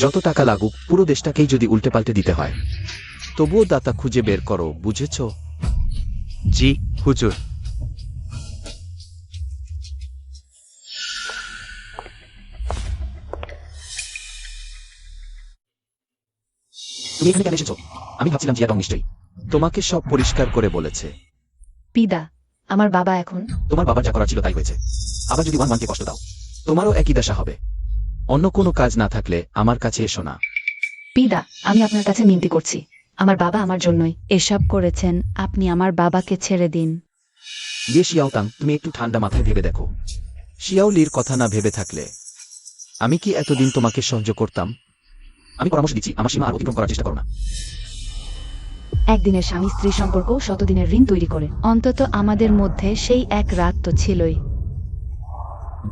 যত টাকা লাগুক, পুরো দেশটাকেই যদি উল্টে পাল্টে দিতে হয়, তবুও দাতা খুঁজে বের করো, বুঝেছ? জি হুজুর। তুমি এখানে কেন এসেছো? আমি ভাবছিলাম জিয়া টং নিশ্চয়ই তোমাকে সব পরিষ্কার করে বলেছে। পিদা, আমার বাবা এখন। তোমার বাবার যা করার ছিল তাই হয়েছে। আবার যদি 1-1 কে কষ্ট দাও, তোমারও একই দশা হবে। অন্য কোনো কাজ না থাকলে আমার কাছে এসো না। পিদা, আমি আপনার কাছে মিনতি করছি, আমার বাবা আমার জন্যই। এসব করেছেন, আপনি আমার বাবাকে ছেড়ে দিন। ইয়ে শিয়াওতাং, তুমি একটু ঠান্ডা মাথায় ভেবে দেখো। শিয়াওলির কথা না ভেবে থাকলে আমি কি এতদিন তোমাকে সহ্য করতাম? আমি পরামর্শ দিচ্ছি, আমার সীমা আর অতিক্রম করার চেষ্টা করো না। একদিনের স্বামী স্ত্রী সম্পর্ক শতদিনের ঋণ তৈরি করে। অন্তত আমাদের মধ্যে সেই এক রাত তো ছিলই।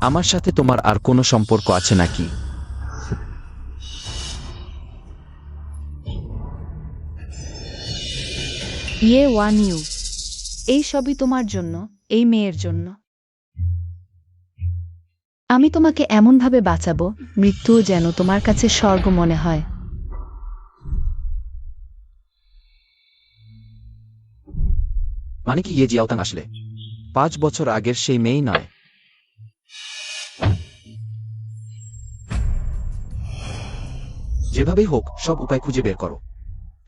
আমার সাথে তোমার আর কোনো সম্পর্ক আছে নাকি? ইয়ে ওয়ান ইউ, এই সবই তোমার জন্য, এই মেয়ের জন্য। আমি তোমাকে এমনভাবে বাঁচাবো, মৃত্যুও যেন তোমার কাছে স্বর্গ মনে হয়। মানে কি ইয়ে জিয়াওতাং আসলে 5 বছর আগের সেই মেয়েই নয়? যেভাবেই হোক সব উপায় খুঁজে বের করো।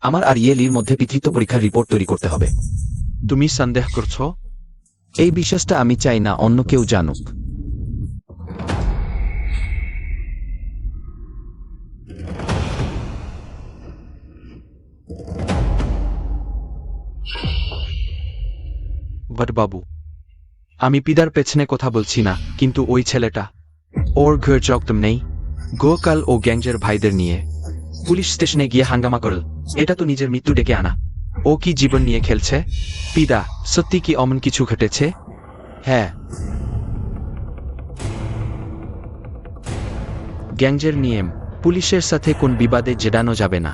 আমার আর ইয়ে লির মধ্যে পিতৃত্ব পরীক্ষার রিপোর্ট তৈরি করতে হবে। তুমি সন্দেহ করছো? এই বিশ্বাসটা আমি চাই না অন্য কেউ জানুক। বাবু, আমি পিদার পেছনে কথা বলছি না, কিন্তু ওই ছেলেটা, ওর ঘর চকদম নেই। গোকাল ও গ্যাংজের ভাইদের নিয়ে পুলিশ স্টেশনে গিয়ে হাঙ্গামা করল। এটা তো নিজের মৃত্যু ডেকে আনা। ও কি জীবন নিয়ে খেলছে? পিদা, সত্যি কি অমন কিছু ঘটেছে? হ্যাঁ, গ্যাংজের নিয়ম, পুলিশের সাথে কোন বিবাদে জেড়ানো যাবে না।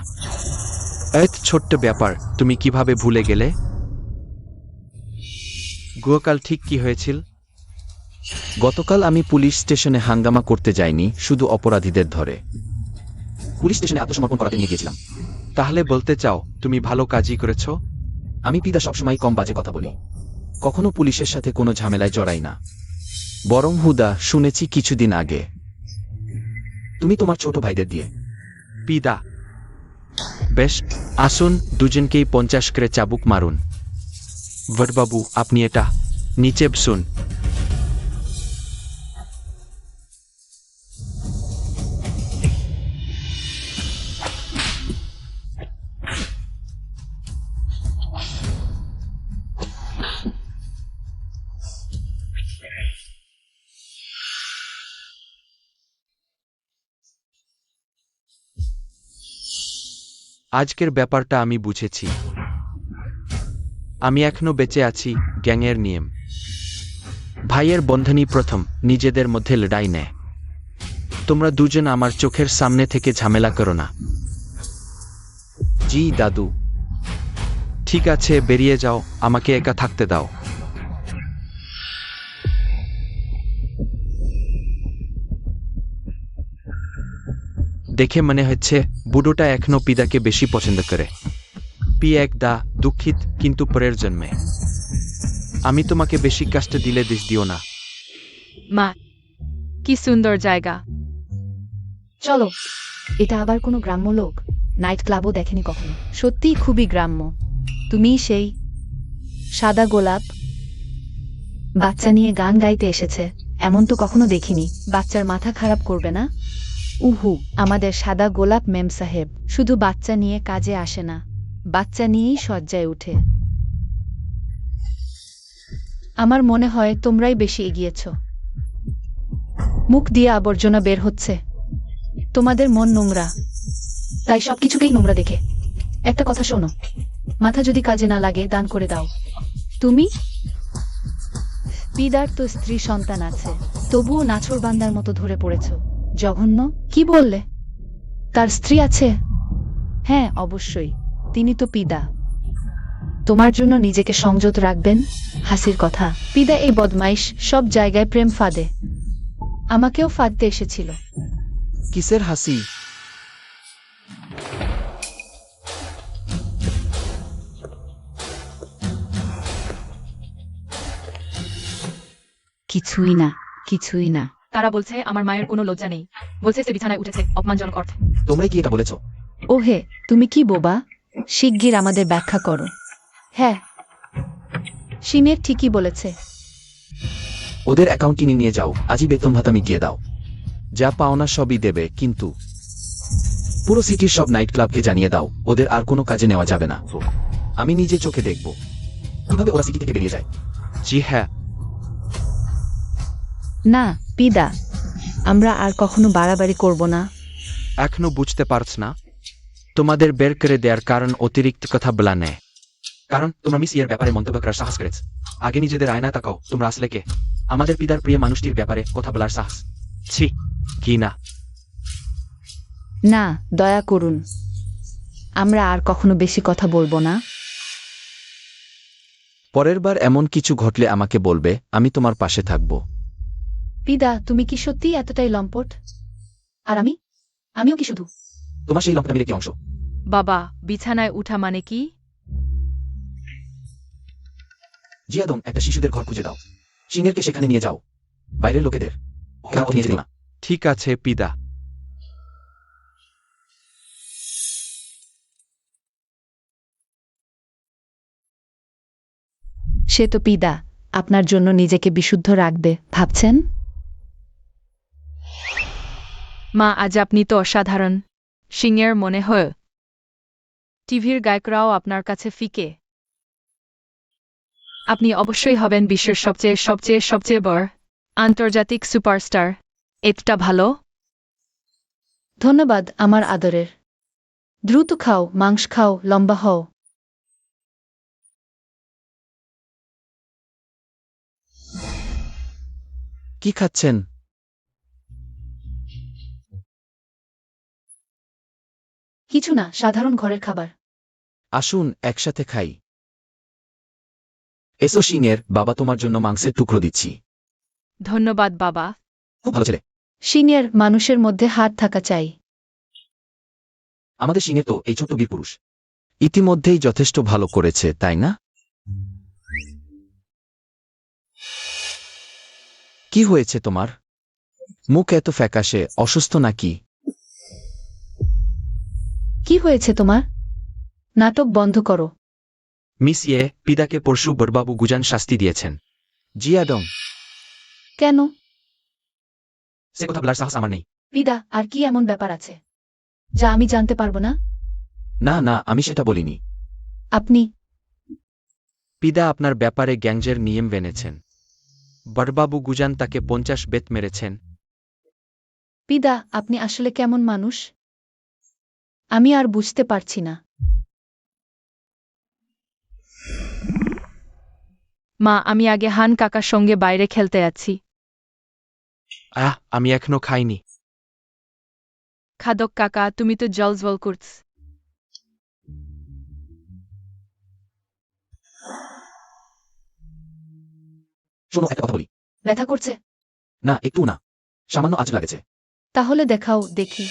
এত ছোট্ট ব্যাপার তুমি কিভাবে ভুলে গেলে? গোকাল ঠিক কি হয়েছিল? গতকাল আমি পুলিশ স্টেশনে হাঙ্গামা করতে যাইনি, শুধু অপরাধীদের ধরে পুলিশ স্টেশনে আত্মসমর্পণ করাতে নিয়ে গিয়েছিলাম। তাহলে বলতে চাও তুমি ভালো কাজই করেছ? আমি পিদা সবসময় কম বাজে কথা বলি, কখনো পুলিশের সাথে কোনো ঝামেলায় জড়াই না। বরং হুদা, শুনেছি কিছুদিন আগে তুমি তোমার ছোট ভাইদের দিয়ে। পিদা, বেশ, আসুন দুজনকেই 50 করে চাবুক মারুন। বাবু, আপনি এটা নিচে বসুন। আজকের ব্যাপারটা আমি বুঝেছি। আমি এখনো বেঁচে আছি। গ্যাংয়ের নিয়ম, ভাইয়ের বন্ধনই প্রথম নিজেদের মধ্যে লড়াই নেয়। তোমরা দুজন আমার চোখের সামনে থেকে ঝামেলা করো না। জি দাদু। ঠিক আছে, বেরিয়ে যাও, আমাকে একা থাকতে দাও। দেখে মনে হচ্ছে বুড়োটা এখনো পিদাকে বেশি পছন্দ করে। পি একদা দুঃখিত, কিন্তু পরের জন্মে। আমি তোমাকে বেশি কষ্ট দিলে দিস দিও না। মা, কি সুন্দর জায়গা। চলো। এটা আবার কোনো গ্রাম্য লোক? নাইট ক্লাবও দেখেনি কখনো। সত্যিই খুবই গ্রাম্য। তুমি সেই সাদা গোলাপ বাচ্চা নিয়ে গান গাইতে এসেছে, এমন তো কখনো দেখিনি। বাচ্চার মাথা খারাপ করবে না? উহু, আমাদের সাদা গোলাপ মেম সাহেব শুধু বাচ্চা নিয়ে কাজে আসে না, বাচ্চা নিয়েই সজ্জায় উঠে। আমার মনে হয় তোমরাই বেশি এগিয়েছ। মুখ দিয়ে আবর্জনা বের হচ্ছে। তোমাদের মন নোংরা। তাই সবকিছুকেই নোংরা দেখে। একটা কথা শোনো, মাথা যদি কাজে না লাগে দান করে দাও। তুমি? পিদার তো স্ত্রী সন্তান আছে, তবুও নাছোড়বান্দার মতো ধরে পড়েছ। জঘন্য। কি বললে? তার স্ত্রী আছে? হ্যাঁ, অবশ্যই। তিনি তো পিদা। তোমার জন্য নিজেকে সংযত রাখবেন? হাসির কথা। পিদা এই বদমাইশ সব জায়গায় প্রেম ফাঁদে। আমাকেও ফাঁদতে এসেছিল। কিসের হাসি? কিছুই না, কিছুই না। তারা বলছে আমার মায়ের কোনো লজ্জা নেই, বলছে সে বিছানায় উঠেছে অপমানজনক অর্থে। তোমরাই কি এটা বলেছ? ওহে, তুমি কি বোবা? শিগগির আমাদের ব্যাখ্যা করো। হ্যাঁ, সিনের ঠিকই বলেছে। ওদের অ্যাকাউন্ট কিনে নিয়ে যাও, আজই বেতন ভাতা মিটিয়ে দাও। যা পাওনা সবই দেবে, কিন্তু পুরো সিটির সব নাইট ক্লাবকে জানিয়ে দাও ওদের আর কোনো কাজে নেওয়া যাবে না। আমি নিজে চোখে দেখব কিভাবে ওরা সিটি থেকে বেরিয়ে যায়। জি হ্যাঁ। না, পিদা, আমরা আর কখনো বাড়াবাড়ি করব না। এখনো বুঝতে পারছ না? তোমাদের বের করে দেওয়ার কারণ অতিরিক্ত কথা বলা নেই। কারণ তোমরা মিস ইয়ের ব্যাপারে মন্তব্য করার সাহস করেছ। আগে নিজেদের আয়নায় তাকাও, তোমরা আসলে কে? আমাদের পিতার প্রিয় মানুষটির ব্যাপারে কথা বলার সাহস। ছি, কি না। না, দয়া করুন। আমরা আর কখনো বেশি কথা বলবো না। পরের বার এমন কিছু ঘটলে আমাকে বলবে, আমি তোমার পাশে থাকব। পিদা, তুমি কি সত্যিই এতটাই লম্পট? আর আমিও কি শুধু? তোমার সেই লম্পটামির একটি অংশ। বাবা, বিছানায় উঠা মানে কি? জিয়াদম, একটা শিশুদের ঘর খুঁজে দাও। সিংহেরকে সেখানে নিয়ে যাও। বাইরের লোকেদের ওকে নিয়ে যেও না। ঠিক আছে পিদা। সে তো পিদা, আপনার জন্য নিজেকে বিশুদ্ধ রাখবে ভাবছেন? মা, আজ আপনি তো অসাধারণ। সিংহের মনে হয় টিভির গায়করাও আপনার কাছে ফিকে। আপনি অবশ্যই হবেন বিশ্বের সবচেয়ে সবচেয়ে সবচেয়ে বড় আন্তর্জাতিক সুপারস্টার। এটা ভালো। ধন্যবাদ আমার আদরের। দ্রুত খাও, মাংস খাও, লম্বা হও। কি খাচ্ছেন? কিছু না, সাধারণ ঘরের খাবার। আসুন একসাথে খাই। এসো সিংহের বাবা, তোমার জন্য মাংসের টুকরো দিচ্ছি। ধন্যবাদ বাবা। খুব ভালো ছেলে। সিনিয়র মানুষের মধ্যে হাত থাকা চাই। আমাদের সিংহের তো এই ছোট্ট বীর পুরুষ। ইতিমধ্যেই যথেষ্ট ভালো করেছে, তাই না? কি হয়েছে তোমার? মুখ এত ফ্যাকাশে, অসুস্থ নাকি? কি হয়েছে তোমার? নাটক বন্ধ করো। মিস ইয়ে, পিদাকে পরশু বড়বাবু গুজান শাস্তি দিয়েছেন। জিয়াডং। কেন? সে কথা বলার সাহস আমার নেই। পিদা, আর কি এমন ব্যাপার আছে যা আমি জানতে পারবো না? না না, আমি সেটা বলিনি। আপনি পিদা আপনার ব্যাপারে গ্যাংজের নিয়ম বেনেছেন। বড়বাবু গুজান তাকে 50 বেত মেরেছেন। পিদা, আপনি আসলে কেমন মানুষ? আমি আর বুঝতে পারছি না। মা, আমি আগে হান কাকার সঙ্গে বাইরে খেলতে আছি। আমি এখনো খাইনি। খাদক কাকা, তুমি তো জলজল করছ। শোনো, একটা কথা বলি। ব্যথা করছে? না, একটু না, সামান্য আজ লাগেছে। তাহলে দেখাও দেখি।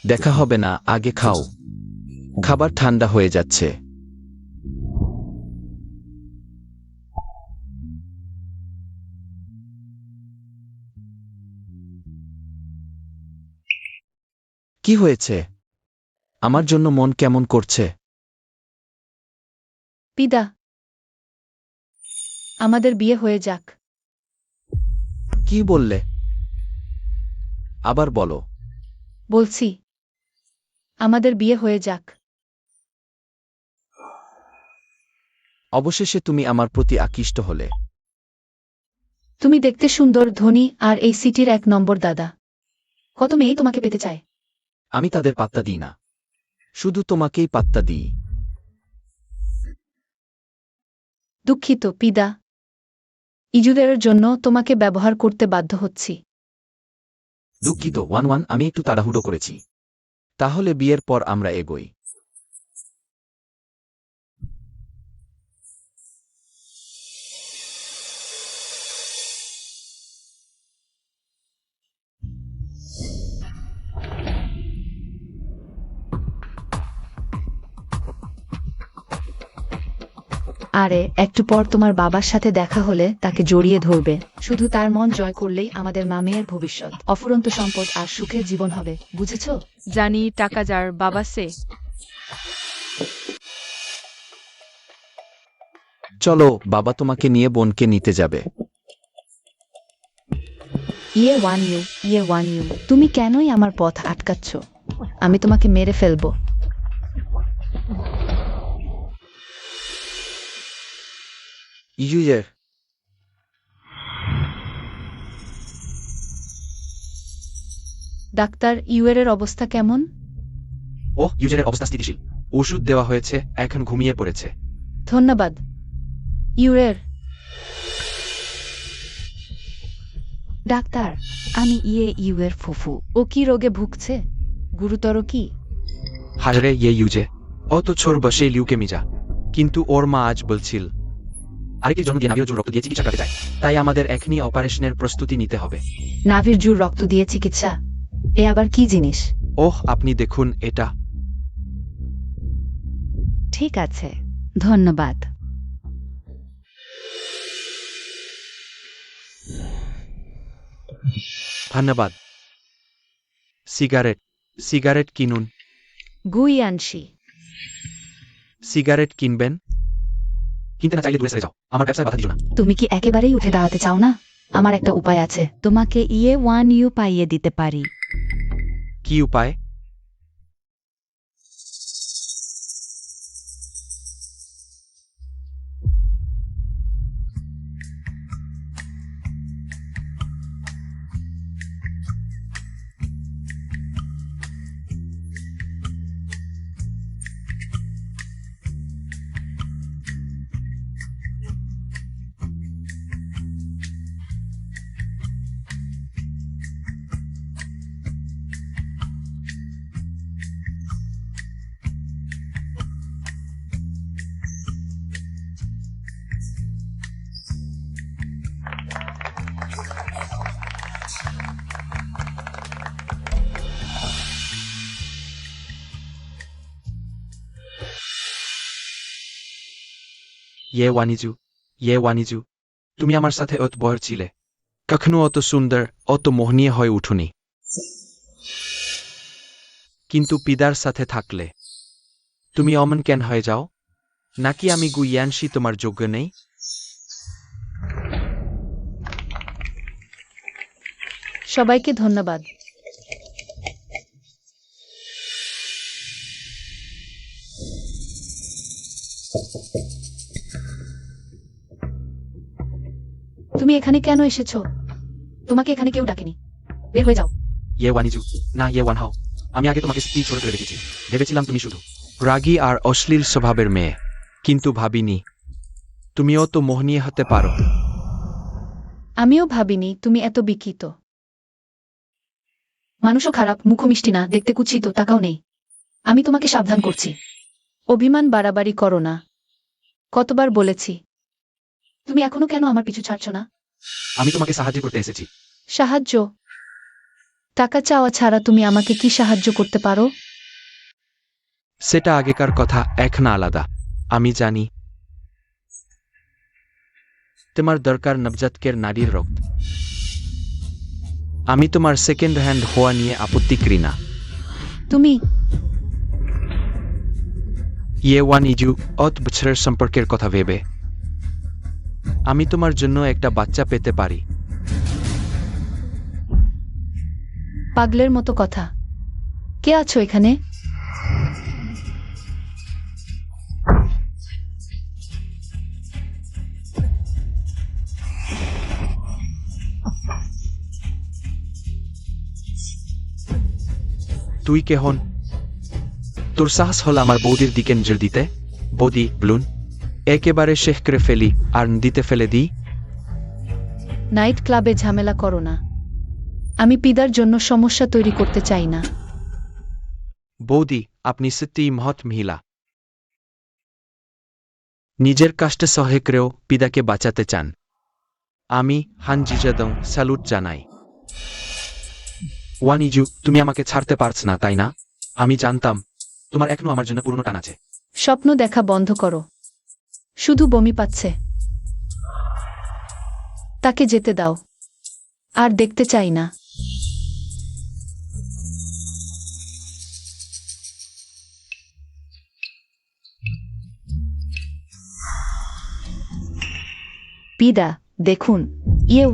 দেখা হবে না, আগে খাও। খাবার ঠান্ডা হয়ে যাচ্ছে। কি হয়েছে? আমার জন্য মন কেমন করছে? পিদা, আমাদের বিয়ে হয়ে যাক। কি বললে? আবার বলো। বলছি, আমাদের বিয়ে হয়ে যাক। অবশেষে তুমি আমার প্রতি আকৃষ্ট হলে। তুমি দেখতে সুন্দর, ধনী, আর এই সিটির 1 নম্বর দাদা। কত মেয়েই তোমাকে পেতে চায়। আমি তাদের পাত্তা দিই না। শুধু তোমাকেই পাত্তা দিই। দুঃখিত পিদা, ইজুদের জন্য তোমাকে ব্যবহার করতে বাধ্য হচ্ছি। দুঃখিত 1-1, আমি একটু তাড়াহুড়ো করেছি। তাহলে বিয়ের পর আমরা এগোই। আরে একটু পর তোমার বাবার সাথে দেখা হলে তাকে জড়িয়ে ধরবে। শুধু তার মন জয় করলেই আমাদের মামের ভবিষ্যৎ, অফুরন্ত সম্পদ আর সুখের জীবন হবে, বুঝেছো? জানি টাকা যার বাবা সে। চলো, বাবা তোমাকে নিয়ে বোনকে নিতে যাবে। ইয়ে ওয়ান ইউ, তুমি কেনই আমার পথ আটকাচ্ছ? আমি তোমাকে মেরে ফেলবো। ইজুজের ডাক্তার, ইউয়ের অবস্থা কেমন? ইউজের অবস্থা স্থিতিশীল। ওষুধ দেওয়া হয়েছে, এখন ঘুমিয়ে পড়েছে। ধন্যবাদ। ইউয়ের ডাক্তার, আমি ইউয়ের ফুফু। ও কি রোগে ভুগছে? গুরুতর কি? হাজারে ইউজে অত ছোট বসে লিউকেমিজা, কিন্তু ওর মা আজ বলছিল আরেকটির জন্য দিয়ে নাভির জোর রক্ত দিয়ে চিকিৎসা করাতে চায়। তাই আমাদের এখনই অপারেশনের প্রস্তুতি নিতে হবে। নাভির জুর রক্ত দিয়ে চিকিৎসা? এ আবার কি জিনিস? আপনি দেখুন এটা। ঠিক আছে, ধন্যবাদ। ধন্যবাদ। সিগারেট কিনুন। গুই আনছি। সিগারেট কিনবেন? কিনতে না চাইলে দূরে সরে যাও, আমার ব্যবসায় বাধা দিও না। তুমি কি একেবারেই উঠে দাঁড়াতে চাও না? আমার একটা উপায় আছে, তোমাকে ওয়ান ইউ পাইয়ে দিতে পারি। কি উপায়? ওয়ানিজু, তুমি আমার সাথে অত বড় ছিলে, কখনো অত সুন্দর, অত মোহনীয় হয়ে উঠুনি। কিন্তু পিদার সাথে থাকলে তুমি অমন কেন হয়ে যাও? নাকি আমি গুইয়ানসি তোমার যোগ্য নেই? সবাইকে ধন্যবাদ। তুমি এখানে কেন এসেছো? তোমাকে এখানে কেউ ডাকেনি, বের হয়ে যাও। ওয়ানিজু, না ওয়ান হাও। আমি আগে তোমাকে স্ত্রী ছোট করে রেখেছি, ভেবেছিলাম তুমি শুধু রাগী আর অশ্লীল স্বভাবের মেয়ে, কিন্তু ভাবিনি তুমিও তো মোহনীয় হতে পারো। আমিও ভাবিনি তুমি এত বিকৃত। মানুষও খারাপ, মুখ মিষ্টি না, দেখতে কুৎসিত টাকাও নেই। আমি তোমাকে সাবধান করছি, অভিমান বাড়াবাড়ি করো না। কতবার বলেছি? তুমি এখনো কেন আমার পিছু ছাড়ছো না? আমি তোমাকে সাহায্য করতে এসেছি। সাহায্য? টাকা চাওয়া ছাড়া তুমি আমাকে কি সাহায্য করতে পারো? সেটা আগেকার কথা, এখন আলাদা। আমি জানি তোমার দরকার নবজাতকের নারীর রক্ত। আমি তোমার সেকেন্ড হ্যান্ড হওয়া নিয়ে আপত্তি করি না। তুমি ওয়ানিজু, অত বছরের সম্পর্কের কথা ভেবে আমি তোমার জন্য একটা বাচ্চা পেতে পারি। পাগলের মতো কথা। কে আছো এখানে? তুই কে হন? তোর সাহস হল আমার বৌদির দিকে নজর দিতে? বৌদি ব্লুন, একেবারে শেষ করে ফেলি আর নদীতে ফেলে দিই? নাইট ক্লাবে ঝামেলা করো না। আমি পিদার জন্য সমস্যা তৈরি করতে চাই না। বৌদি, আপনি সত্যিই মহৎ মহিলা। নিজের কাজটা সহে করেও পিদাকে বাঁচাতে চান। আমি হানজিজাদং স্যালুট জানাই। ওয়ানিজু, তুমি আমাকে ছাড়তে পারছ না, তাই না? আমি জানতাম তোমার এখনো আমার জন্য পুরনো টান আছে। স্বপ্ন দেখা বন্ধ করো। শুধু বমি পাচ্ছে। তাকে যেতে দাও। আর দেখতে চাই না। পিদা, দেখুন,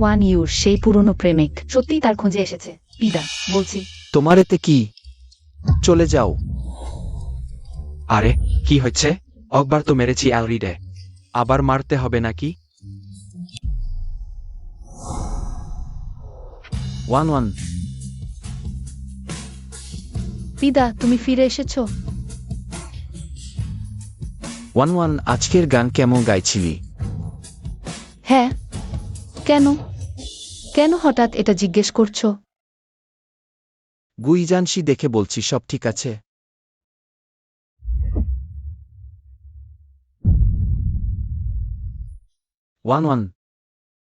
ওয়ান ইউর সেই পুরনো প্রেমিক সত্যিই তার খোঁজে এসেছে। পিদা, বলছি। তোমার এতে কি? চলে যাও। আরে কি হচ্ছে? একবার তো মেরেছি অ্যালরিডে, আবার মারতে হবে নাকি? 1-1। পিদা, তুমি ফিরে এসেছো? 1-1। আজকের গান কেমন গাইছিলি? হ্যাঁ। কেন? কেন হঠাৎ এটা জিজ্ঞেস করছো? গুইজানসি দেখে বলছি, সব ঠিক আছে? ওয়ান,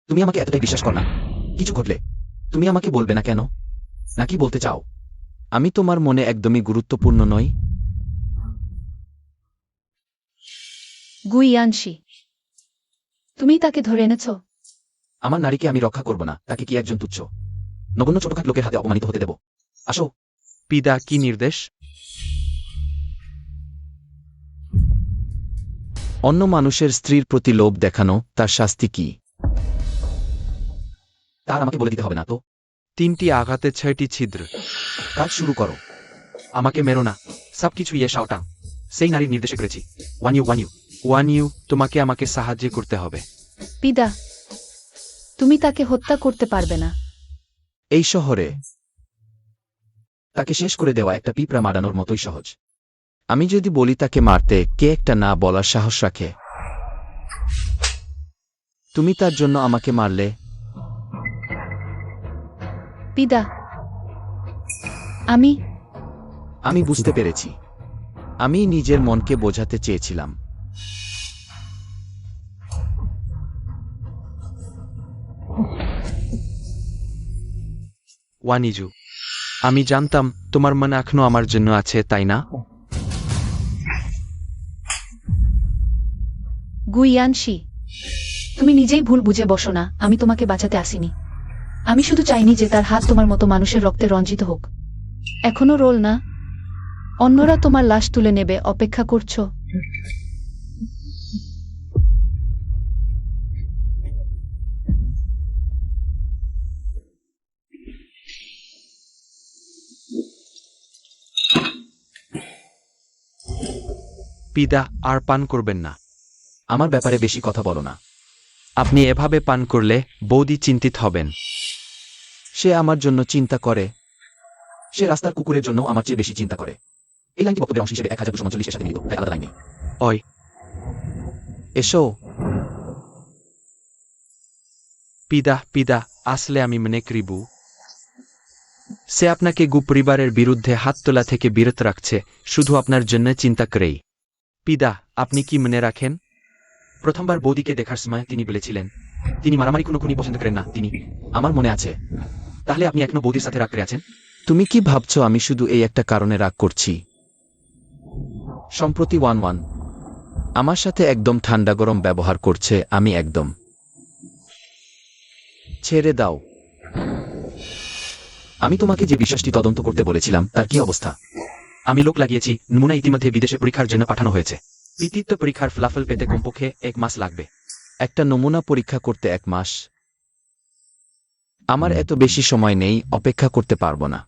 তুমি আমাকে এতটাই বিশ্বাস কর না? কিছু ঘটলে তুমি আমাকে বলবে না কেন? নাকি বলতে চাও আমি তোমার মনে একদমই গুরুত্বপূর্ণ নই? গুইয়ানশি, তুমি তাকে ধরে এনেছো? আমার নারীকে আমি রক্ষা করব না, তাকে কি একজন তুচ্ছ নগণ্য ছোটখাট লোকের হাতে অপমানিত হতে দেব? আসো। পিদা, কি নির্দেশ? অন্য মানুষের স্ত্রীর প্রতি লোভ দেখানো, তার শাস্তি কি? তার আমাকে বলে দিতে হবে না তো? 3টি আঘাতে 6টি ছিদ্র। কাজ শুরু করো। আমাকে মেরো না। সবকিছু শাওটাং সেই নারীর নির্দেশে করেছি। ওয়ানিউ, তোমাকে আমাকে সাহায্য করতে হবে। পিদা, তুমি তাকে হত্যা করতে পারবে না। এই শহরে তাকে শেষ করে দেওয়া একটা পিঁপড়া মারানোর মতোই সহজ। আমি যদি বলি তাকে মারতে, কে একটা না বলার সাহস রাখে? তুমি তার জন্য আমাকে মারলে? পিদা, আমি বুঝতে পেরেছি। আমি নিজের মনকে বোঝাতে চেয়েছিলাম। ওয়ানিজু, আমি জানতাম তোমার মন এখনো আমার জন্য আছে, তাই না? গুইয়ানশি, তুমি নিজেই ভুল বুঝে বসো না। আমি তোমাকে বাঁচাতে আসিনি। আমি শুধু চাইনি যে তার হাত তোমার মতো মানুষের রক্তে রঞ্জিত হোক। এখনো রোল না। অন্যরা তোমার লাশ তুলে নেবে, অপেক্ষা করছো। পিদা, আর পান করবেন না। আমার ব্যাপারে বেশি কথা বলো না। আপনি এভাবে পান করলে বৌদি চিন্তিত হবেন। সে আমার জন্য চিন্তা করে। সে রাস্তার কুকুরের জন্য আমার চেয়ে বেশি চিন্তা করে। এই লাইনটি বক্তব্যের অংশ হিসেবে 1239 এর সাথে মিলিত, তাই আলাদা লাইন নেই। ওই এসো। পিদা, আসলে আমি মনে করিব সে আপনাকে পরিবারের বিরুদ্ধে হাত তোলা থেকে বিরত রাখছে, শুধু আপনার জন্য চিন্তা করেই। পিদা, আপনি কি মনে রাখেন প্রথমবার বৌদিকে দেখার সময় তিনি বলেছিলেন তিনি মারামারি কোনো পছন্দ করেন না? আমার মনে আছে। তাহলে আপনি এখনো বৌদির সাথে রাগ করে আছেন? তুমি কি ভাবছো আমি শুধু এই একটা কারণে রাগ করছি? সম্প্রতি 1-1 আমার সাথে একদম ঠান্ডা গরম ব্যবহার করছে। আমি একদম ছেড়ে দাও। আমি তোমাকে যে বিষয়টি তদন্ত করতে বলেছিলাম তার কি অবস্থা? আমি লোক লাগিয়েছি। নমুনা ইতিমধ্যে বিদেশে পরীক্ষার জন্য পাঠানো হয়েছে। কৃতিত্ব পরীক্ষার ফলাফল পেতে কমপক্ষে 1 মাস লাগবে। একটা নমুনা পরীক্ষা করতে 1 মাস? আমার এত বেশি সময় নেই, অপেক্ষা করতে পারবো না।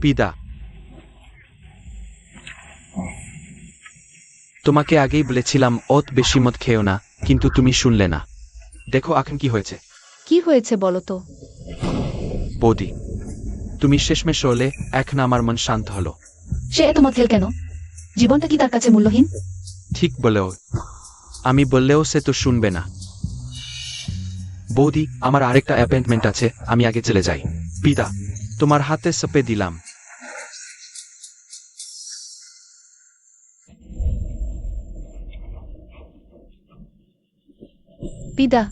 পিদা, তোমাকে আগেই বলেছিলাম অত বেশি মদ খেও না, কিন্তু তুমি শুনলে না। দেখো এখন কি হয়েছে। কি হয়েছে বলো তো? বৌদি, তুমি শেষমেশ হলে এখন আমার মন শান্ত হলো। সে এত মত খেল কেন? জীবনটা কি তার কাছে মূল্যহীন? ঠিক বলেও আমি বললেও সে তো শুনবে না। বৌদি, আমার আরেকটা অ্যাপয়েন্টমেন্ট আছে, আমি আগে চলে যাই। পিতা, তোমার হাতে সপে দিলাম। পিদা,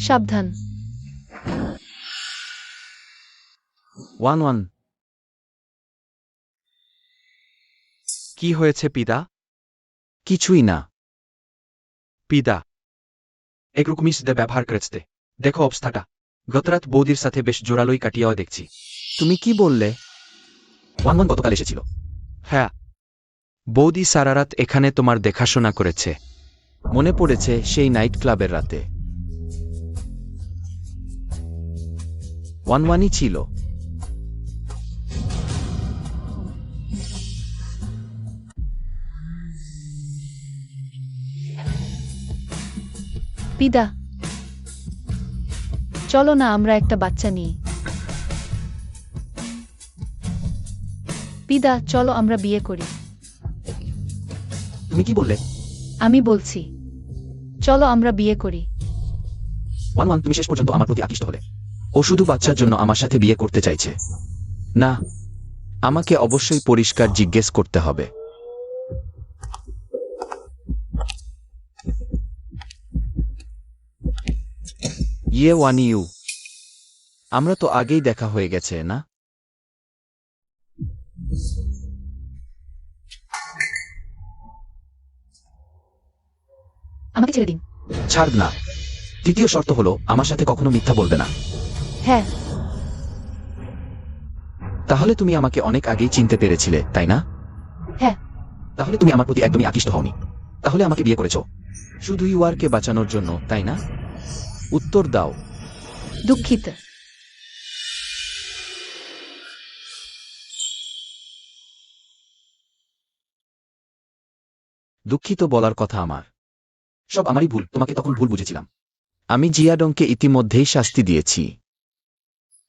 সাবধান। 1-1। কি হয়েছে পিতা? কিছুই না। পিতা, একরকমই সাথে ব্যবহার করেছে। দেখো অবস্থাটা। গতরাত বৌদির সাথে বেশ জোরালোই কাটিয়াও দেখছি। তুমি কি বললে? 1-1 গতকাল এসেছিল। হ্যাঁ, বৌদি সারা রাত এখানে তোমার দেখাশোনা করেছে। মনে পড়েছে সেই নাইট ক্লাবের রাতে। 1-1ই ছিল। পিদা, চলো না আমরা একটা বাচ্চা নিই। পিদা, চলো আমরা বিয়ে করি। তুমি কি বললে? আমি বলছি, চলো আমরা বিয়ে করি। 1-1 তুমি শেষ পর্যন্ত আমার প্রতি আকৃষ্ট হলে। ও শুধু বাচ্চার জন্য আমার সাথে বিয়ে করতে চাইছে না। আমাকে অবশ্যই পরিষ্কার জিজ্ঞেস করতে হবে। ইয়ে 1 আমরা তো আগেই দেখা হয়ে গেছে না? আমাকে ছেড়ে দিন। ছাড় না। তৃতীয় শর্ত হলো আমার সাথে কখনো মিথ্যা বলবে না। হ্যাঁ। তাহলে তুমি আমাকে অনেক আগেই চিনতে পেরেছিলে, তাই না? হ্যাঁ। তাহলে তুমি আমার প্রতি একদমই আকৃষ্ট হওনি। তাহলে আমাকে বিয়ে করেছো শুধু ইউয়ারকে বাঁচানোর জন্য, তাই না? উত্তর দাও। দুঃখিত। দুঃখিত বলার কথা আমার। সব আমারই ভুল, তোমাকে তখন ভুল বুঝেছিলাম। আমি জিয়াডংকে ইতিমধ্যেই শাস্তি দিয়েছি।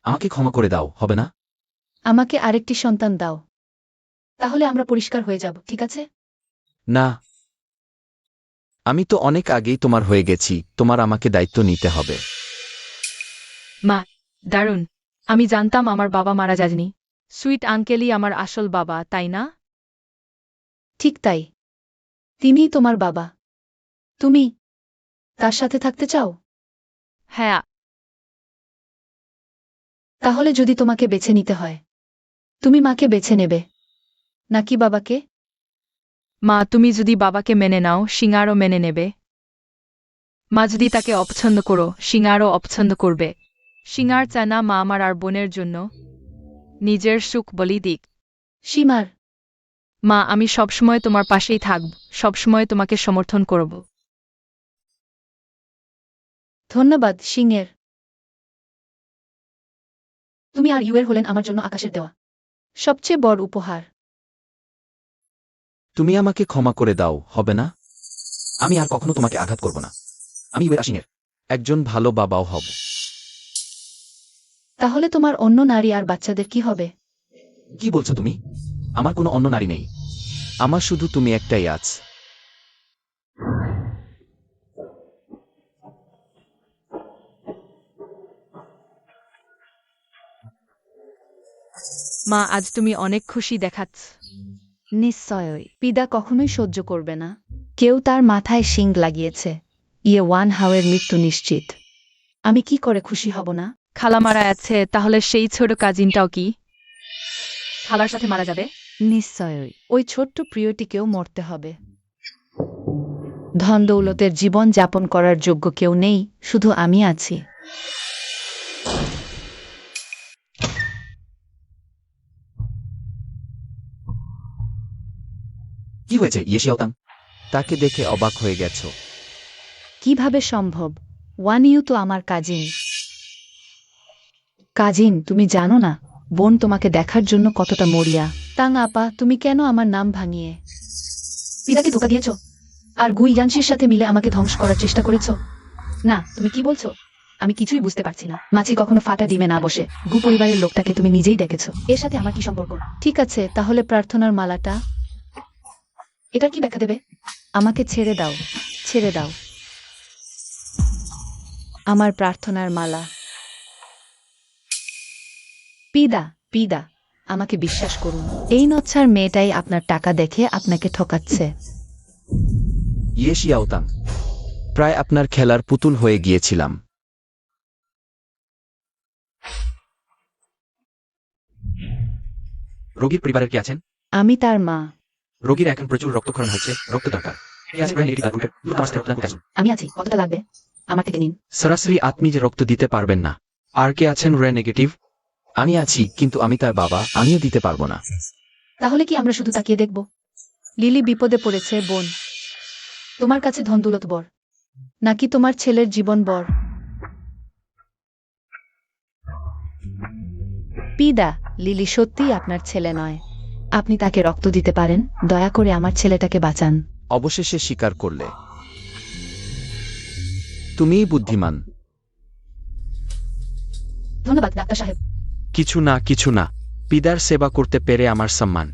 আমাকে ক্ষমা করে দাও, হবে না? আমাকে আরেকটি সন্তান দাও, তাহলে আমরা পরিষ্কার হয়ে যাব, ঠিক আছে? না, আমি তো অনেক আগেই তোমার হয়ে গেছি, তোমার আমাকে দায়িত্ব নিতে হবে। মা, দারুণ। আমি জানতাম আমার বাবা মারা যায়নি। সুইট আঙ্কেলই আমার আসল বাবা, তাই না? ঠিক তাই। তিনিই তোমার বাবা। তুমি তার সাথে থাকতে চাও? হ্যাঁ। তাহলে যদি তোমাকে বেছে নিতে হয়, তুমি মাকে বেছে নেবে নাকি বাবাকে? মা, তুমি যদি বাবাকে মেনে নাও, সিঙ্গারও মেনে নেবে। মা, যদি তাকে অপছন্দ করো, সিঙ্গারও অপছন্দ করবে। সিঙ্গার চায় না মা আমার আর বোনের জন্য নিজের সুখ বলি দিক। সীমার। মা, আমি সবসময় তোমার পাশেই থাকব, সবসময় তোমাকে সমর্থন করব। ধন্যবাদ সিংয়ের। তুমি আর ইউয়ের হলেন আমার জন্য আকাশের দেওয়া সবচেয়ে বড় উপহার। তুমি আমাকে ক্ষমা করে দাও, হবে না? আমি আর কখনো তোমাকে আঘাত করব না। আমি ইউয়ের আসিংয়ের একজন ভালো বাবাও হব। তাহলে তোমার অন্য নারী আর বাচ্চাদের কি হবে? কি বলছো তুমি? আমার কোনো অন্য নারী নেই। আমার শুধু তুমি একটাই আছ। মা, আজ তুমি অনেক খুশি দেখাচ্ছ। নিশ্চয়ই। পিদা কখনোই সহ্য করবে না। কেউ তার মাথায় শিং লাগিয়েছে। ইয়ে 1 হাওয়ের মৃত্যু নিশ্চিত। আমি কি করে খুশি হব না? খালা মারা আছে, তাহলে সেই ছোট কাজিনটাও কি খালার সাথে মারা যাবে? নিশ্চয়ই। ওই ছোট্ট প্রিয়টিকেও মরতে হবে। ধন দৌলতের জীবন যাপন করার যোগ্য কেউ নেই, শুধু আমি আছি। কি হয়েছে ইয়ে শিয়াওতাং? তাকে দেখে অবাক হয়ে গেছো? কিভাবে সম্ভব? 1 তো আমার কাজিন। কাজিন, তুমি জানো না বোন তোমাকে দেখার জন্য কতটা মরিয়া। তাং আপা, তুমি কেন আমার নাম ভাঙিয়ে পিতাকে ধোকা দিয়েছ আর গুই ইয়ানশির সাথে মিলে আমাকে ধ্বংস করার চেষ্টা করেছ? না, তুমি কি বলছো? আমি কিছুই বুঝতে পারছি না। মাছি কখনো ফাটা ডিমে না বসে। গু পরিবারের লোকটাকে তুমি নিজেই দেখেছো, এর সাথে আমার কি সম্পর্ক? ঠিক আছে, তাহলে প্রার্থনার মালাটা এটার কি ব্যাখ্যা দেবে? আমাকে ছেড়ে দাও, ছেড়ে দাও। আমার প্রার্থনার মালা। পিদা, পিদা, আমাকে বিশ্বাস করুন, এই নচ্ছার মেয়েটাই আপনার টাকা দেখে আপনাকে ঠকাচ্ছে। ইয়ে শিয়াওতাং, প্রায় আপনার খেলার পুতুল হয়ে গিয়েছিলাম। রোগীর পরিবারের কি আছেন? আমি তার মা। রোগীর এখন প্রচুর রক্তক্ষরণ হচ্ছে, রক্ত দরকার। আমি আছি, কতটা লাগবে? আমার থেকে নিন। সরাসরি আপনি যে রক্ত দিতে পারবেন না। আর কে আছেন রে নেগেটিভ? আমি আছি, কিন্তু আমি তার বাবা, আমিও দিতে পারবো না। তাহলে কি আমরা শুধু তাকিয়ে দেখব? লিলি বিপদে পড়েছে বোন। তোমার কাছে ধন দৌলত বর, নাকি তোমার ছেলের জীবন বর? পিদা, লিলি সত্যিই আপনার ছেলে নয়। আপনি তাকে রক্ত দিতে পারেন, দয়া করে আমার ছেলেটাকে বাঁচান। অবশেষে স্বীকার করলে। তুমিই বুদ্ধিমান। ধন্যবাদ ডাক্তার সাহেব। কিছু না, কিছু না। পিদার সেবা করতে পেরে আমার সম্মান।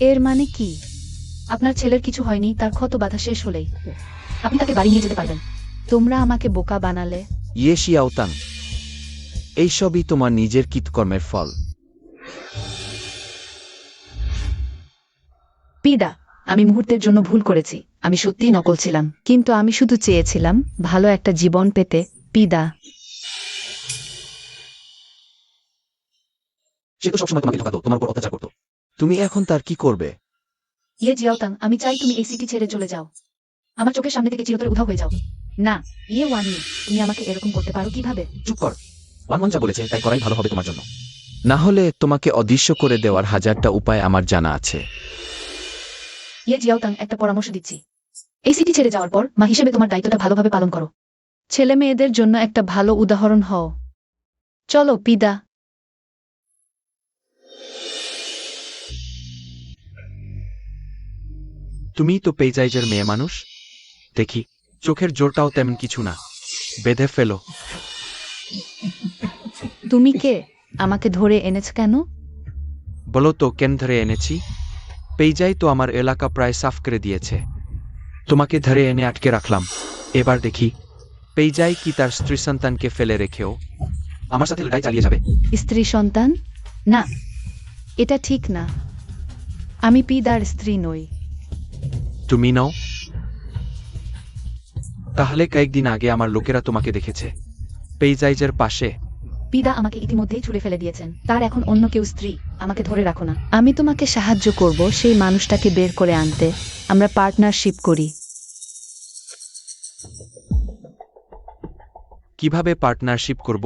এর মানে কি? আপনার ছেলের কিছু হয়নি, তার ক্ষত বাধা শেষ হলেই আপনি তাকে বাড়ি নিয়ে যেতে পারবেন। তোমরা আমাকে বোকা বানালে। ইয়ে শিয়াওতাং, এইসবই তোমার নিজের কৃতকর্মের ফল। পিদা, আমি মুহূর্তের জন্য ভুল করেছি। আমি সত্যিই নকল ছিলাম। কিন্তু আমি শুধু চেয়েছিলাম ভালো একটা জীবন পেতে। পিদা, সে তো সবসময় তোমাকে ঠকাতো, তোমার উপর অত্যাচার করতো। তুমি এখন তার কি করবে? ইয়ে জিয়াওতাং, আমি চাই তুমি এই সিটি ছেড়ে চলে যাও। আমার চোখের সামনে থেকে চিরতরে উধাও হয়ে যাও। না, ইয়ে ওয়ানি, তুমি আমাকে এরকম করতে পারো কিভাবে? চুপ কর। ওয়ানমন যা বলেছে তাই করাই ভালো হবে তোমার জন্য। না হলে তোমাকে অদৃশ্য করে দেওয়ার হাজারটা উপায় আমার জানা আছে। ইয়ে জিয়াওতাং, একটা পরামর্শ দিচ্ছি। এই সিটি ছেড়ে যাওয়ার পর মা হিসেবে তোমার দায়িত্বটা ভালোভাবে পালন করো। ছেলে মেয়েদের জন্য একটা ভালো উদাহরণ হও। চলো পিদা। তুমি তো পেইজাইজের মেয়ে মানুষ। দেখি, চোখের জোরটাও তেমন কিছু না। বেঁধে ফেলো। তুমি কে? আমাকে ধরে এনেছ কেন? বলো তো কেন ধরে এনেছি? পেইজাই তো আমার এলাকা প্রায় সাফ করে দিয়েছে। তোমাকে ধরে এনে আটকে রাখলাম। এবার দেখি, পেইজাই কি তার স্ত্রী সন্তানকে ফেলে রেখেও আমার সাথে লড়াই চালিয়ে যাবে? স্ত্রী সন্তান? না, এটা ঠিক না। আমি পিদার স্ত্রী নই। তুমি নও? তাহলে কয়েকদিন আগে আমার লোকেরা তোমাকে দেখেছে পেইজাইজের পাশে। পিদা আমাকে ইতিমধ্যেই ছুড়ে ফেলে দিয়েছেন। তার এখন অন্য কেউ স্ত্রী। আমাকে ধরে রাখো না। আমি তোমাকে সাহায্য করব সেই মানুষটাকে বের করে আনতে। আমরা পার্টনারশিপ করি। কিভাবে পার্টনারশিপ করব?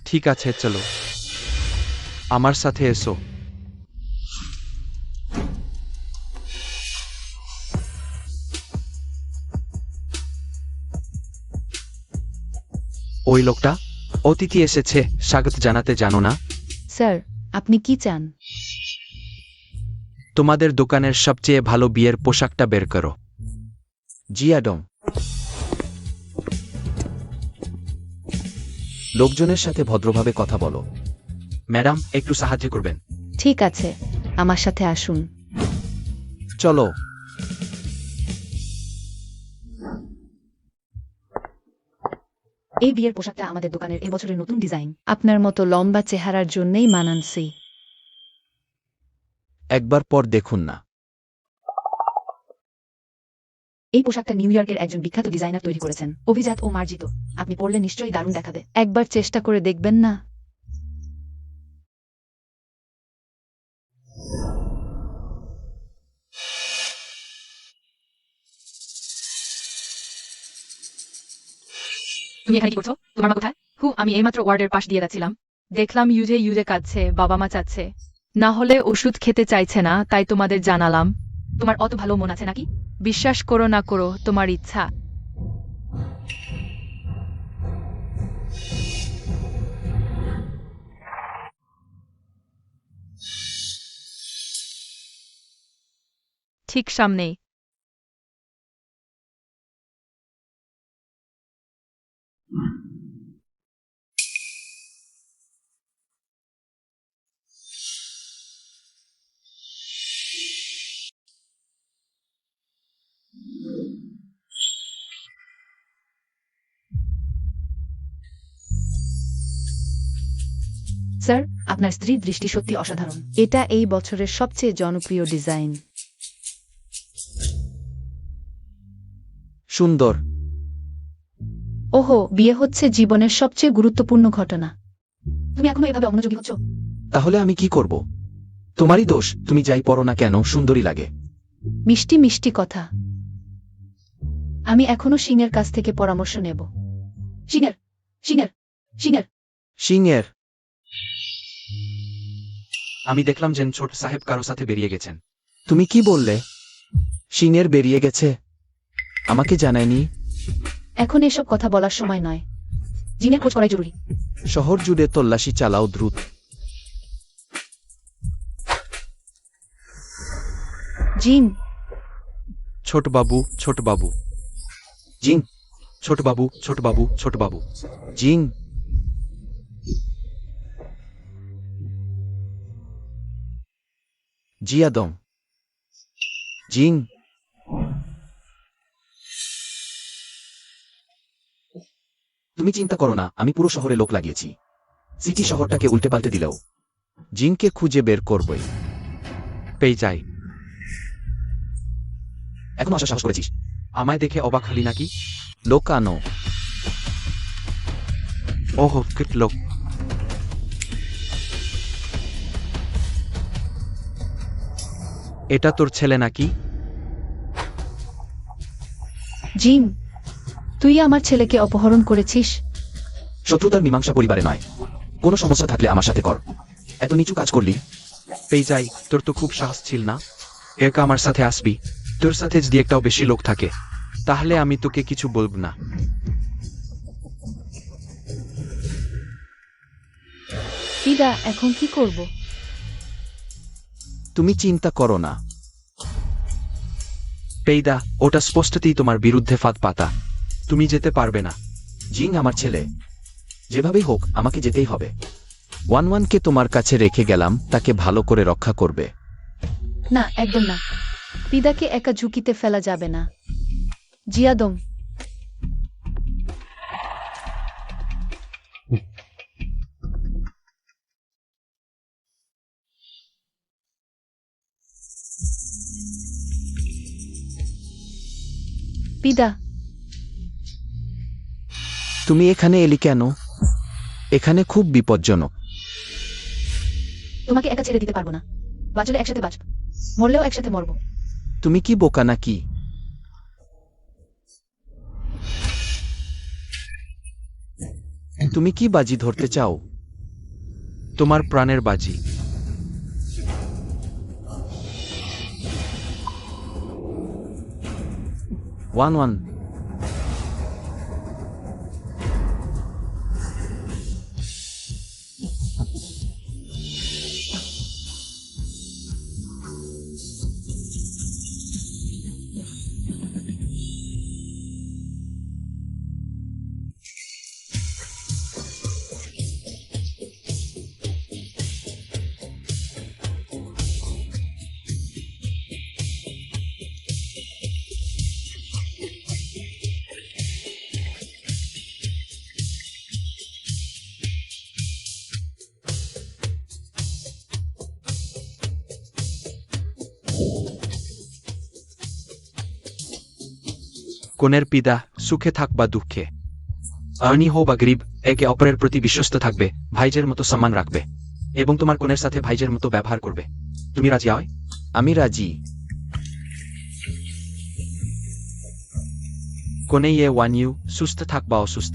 ঠিক আছে, চলো আমার সাথে এসো। ওই লোকটা অতিথি এসেছে, স্বাগত জানাতে জানো না? স্যার, আপনি কি চান? তোমাদের দোকানের সবচেয়ে ভালো বিয়ের পোশাকটা বের করো। জিয়াডং, লোকজনের সাথে ভদ্রভাবে কথা বলো। ম্যাডাম, একটু সাহায্য করবেন? ঠিক আছে, আমার সাথে আসুন। চলো। এই বিয়ের পোশাকটা আমাদের দোকানের এবছরের নতুন ডিজাইন। আপনার মতো লম্বা চেহারার জন্যই মানানসই। একবার পর দেখুন না। এই পোশাকটা নিউ ইয়র্কের একজন বিখ্যাত ডিজাইনার তৈরি করেছেন, অভিজাত ও মার্জিত। আপনি পরলে নিশ্চয়ই দারুণ দেখাবে। একবার চেষ্টা করে দেখবেন না? তুমি এখানে কি করছো? তোমার মা কোথায়? আমি এইমাত্র ওয়ার্ডের পাশ দিয়ে যাচ্ছিলাম। দেখলাম ইউজে কাঁদছে, বাবা মা চাচ্ছে। না হলে ওষুধ খেতে চাইছে না, তাই তোমাদের জানালাম। তোমার অত ভালো মন আছে নাকি? বিশ্বাস করো না করো, তোমার ইচ্ছা। ঠিক সামনেই। স্যার, আপনার স্ত্রীর দৃষ্টি সত্যি অসাধারণ। এটা এই বছরের সবচেয়ে জনপ্রিয় ডিজাইন। সুন্দর। ওহো, বিয়ে হচ্ছে জীবনের সবচেয়ে গুরুত্বপূর্ণ ঘটনা। তুমি এখনো এভাবে অমনোযোগী হচ্ছ? তাহলে আমি কি করব? তোমারই দোষ, তুমি যাই পরো না কেন সুন্দরী লাগে। মিষ্টি মিষ্টি কথা। আমি এখনো সিংয়ের কাছ থেকে পরামর্শ নেব। সিংয়ের সিংয়ের সিংয়ের সিংয়ের। আমি দেখলাম যে ছোট সাহেব কারো সাথে বেরিয়ে গেছেন। তুমি কি বললে? সিংয়ের বেরিয়ে গেছে? আমাকে জানায়নি। এখন এসব কথা বলার সময় নয়। জিনের খোঁজ করাই জরুরি। শহর জুড়ে তল্লাশি চালাও দ্রুত। জিন, ছোটবাবু, ছোটবাবু, জিং, ছোটবাবু, ছোটবাবু, ছোটবাবু। জিং। জিয়াদম। জিং। তুমি চিন্তা করো না, আমি পুরো শহরে লোক লাগিয়েছি। সিটি শহরটাকে উল্টে পাল্টে দিলেও জিংকে খুঁজে বের করবই। পেয়ে যাই। এখনো আসার সাহস করেছিস? আমায় দেখে অবাক হলি নাকি? লোক আনো। ওহো, কিট লোক। এটা তোর ছেলে নাকি? জিন, তুই আমার ছেলেকে অপহরণ করেছিস? শত্রুতার মীমাংসা পরিবারে নয়। কোনো সমস্যা থাকলে আমার সাথে কর। এত নিচু কাজ করলি? পেয়ে যাই, তোর তো খুব সাহস ছিল না। একা আমার সাথে আসবি। তোর সাথে যদি একটাও বেশি লোক থাকে তাহলে আমি তোকে কিছু বলব না। দিদা, এখন কি করব? তুমি চিন্তা করো না। পেইদা, ওটা স্পষ্টতই তোমার বিরুদ্ধে ফাঁদ পাতা। তুমি যেতে পারবে না। জিং আমার ছেলে। যেভাবেই হোক আমাকে যেতেই হবে। ওয়ানকে তোমার কাছে রেখে গেলাম, তাকে ভালো করে রক্ষা করবে। না, একদম না। দিদাকে একা ঝুঁকিতে ফেলা যাবে না। জিয়াদম, পিদা, তুমি এখানে এলি কেন? এখানে খুব বিপজ্জনক। তোমাকে একা ছেড়ে দিতে পারবো না। বাঁচলে একসাথে বাঁচব, মরলেও একসাথে মরব। তুমি কি বোকা নাকি? তুমি কি বাজি ধরতে চাও? তোমার প্রাণের বাজি। ওয়ান। কোনের পিতা, সুখে থাক বা দুঃখে, আর্নি হো বা গরিব, একে অপরের প্রতি বিশ্বস্ত থাকবে, ভাইজের মতো সম্মান রাখবে এবং তোমার কোনের সাথে ভাইজের মতো ব্যবহার করবে। তুমি রাজি হয়? আমি রাজি। কোনে ইয়ে ওয়ান ইউ, সুস্থ থাক বা অসুস্থ,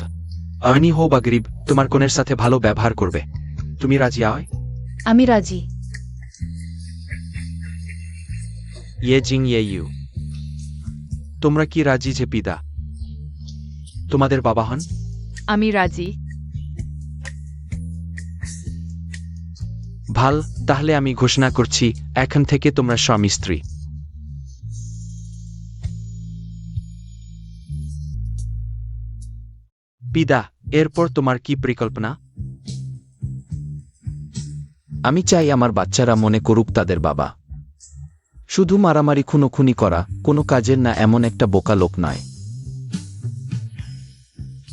আর্নি হো বা গরিব, তোমার কোনের সাথে ভালো ব্যবহার করবে। তুমি রাজি হয়? আমি রাজি। ইয়ে জিং ইয়ে ইউ। তোমরা কি রাজি যে পিতা তোমাদের বাবা হন? আমি রাজি। ভাল, তাহলে আমি ঘোষণা করছি এখন থেকে তোমরা স্বামী স্ত্রী। পিদা, এরপর তোমার কি পরিকল্পনা? আমি চাই আমার বাচ্চারা মনে করুক তাদের বাবা শুধু মারামারি খুনোখুনি করা কোনো কাজের না এমন একটা বোকা লোক নয়।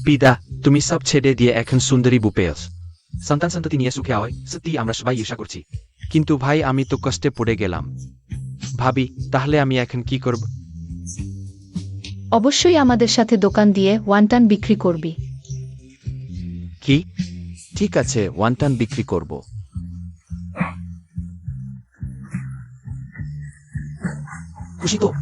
পিদা, তুমি সব ছেড়ে দিয়ে এখন সুন্দরী বউ পেয়েছ। সন্তান সন্ততি নিয়ে সুখে হয়, সত্যি আমরা সবাই ঈর্ষা করছি। কিন্তু ভাই, আমি তো কষ্টে পড়ে গেলাম। ভাবি, তাহলে আমি এখন কি করব? অবশ্যই আমাদের সাথে দোকান দিয়ে ওয়ানটান বিক্রি করবি। কি? ঠিক আছে, ওয়ানটান বিক্রি করব। খুশি তো?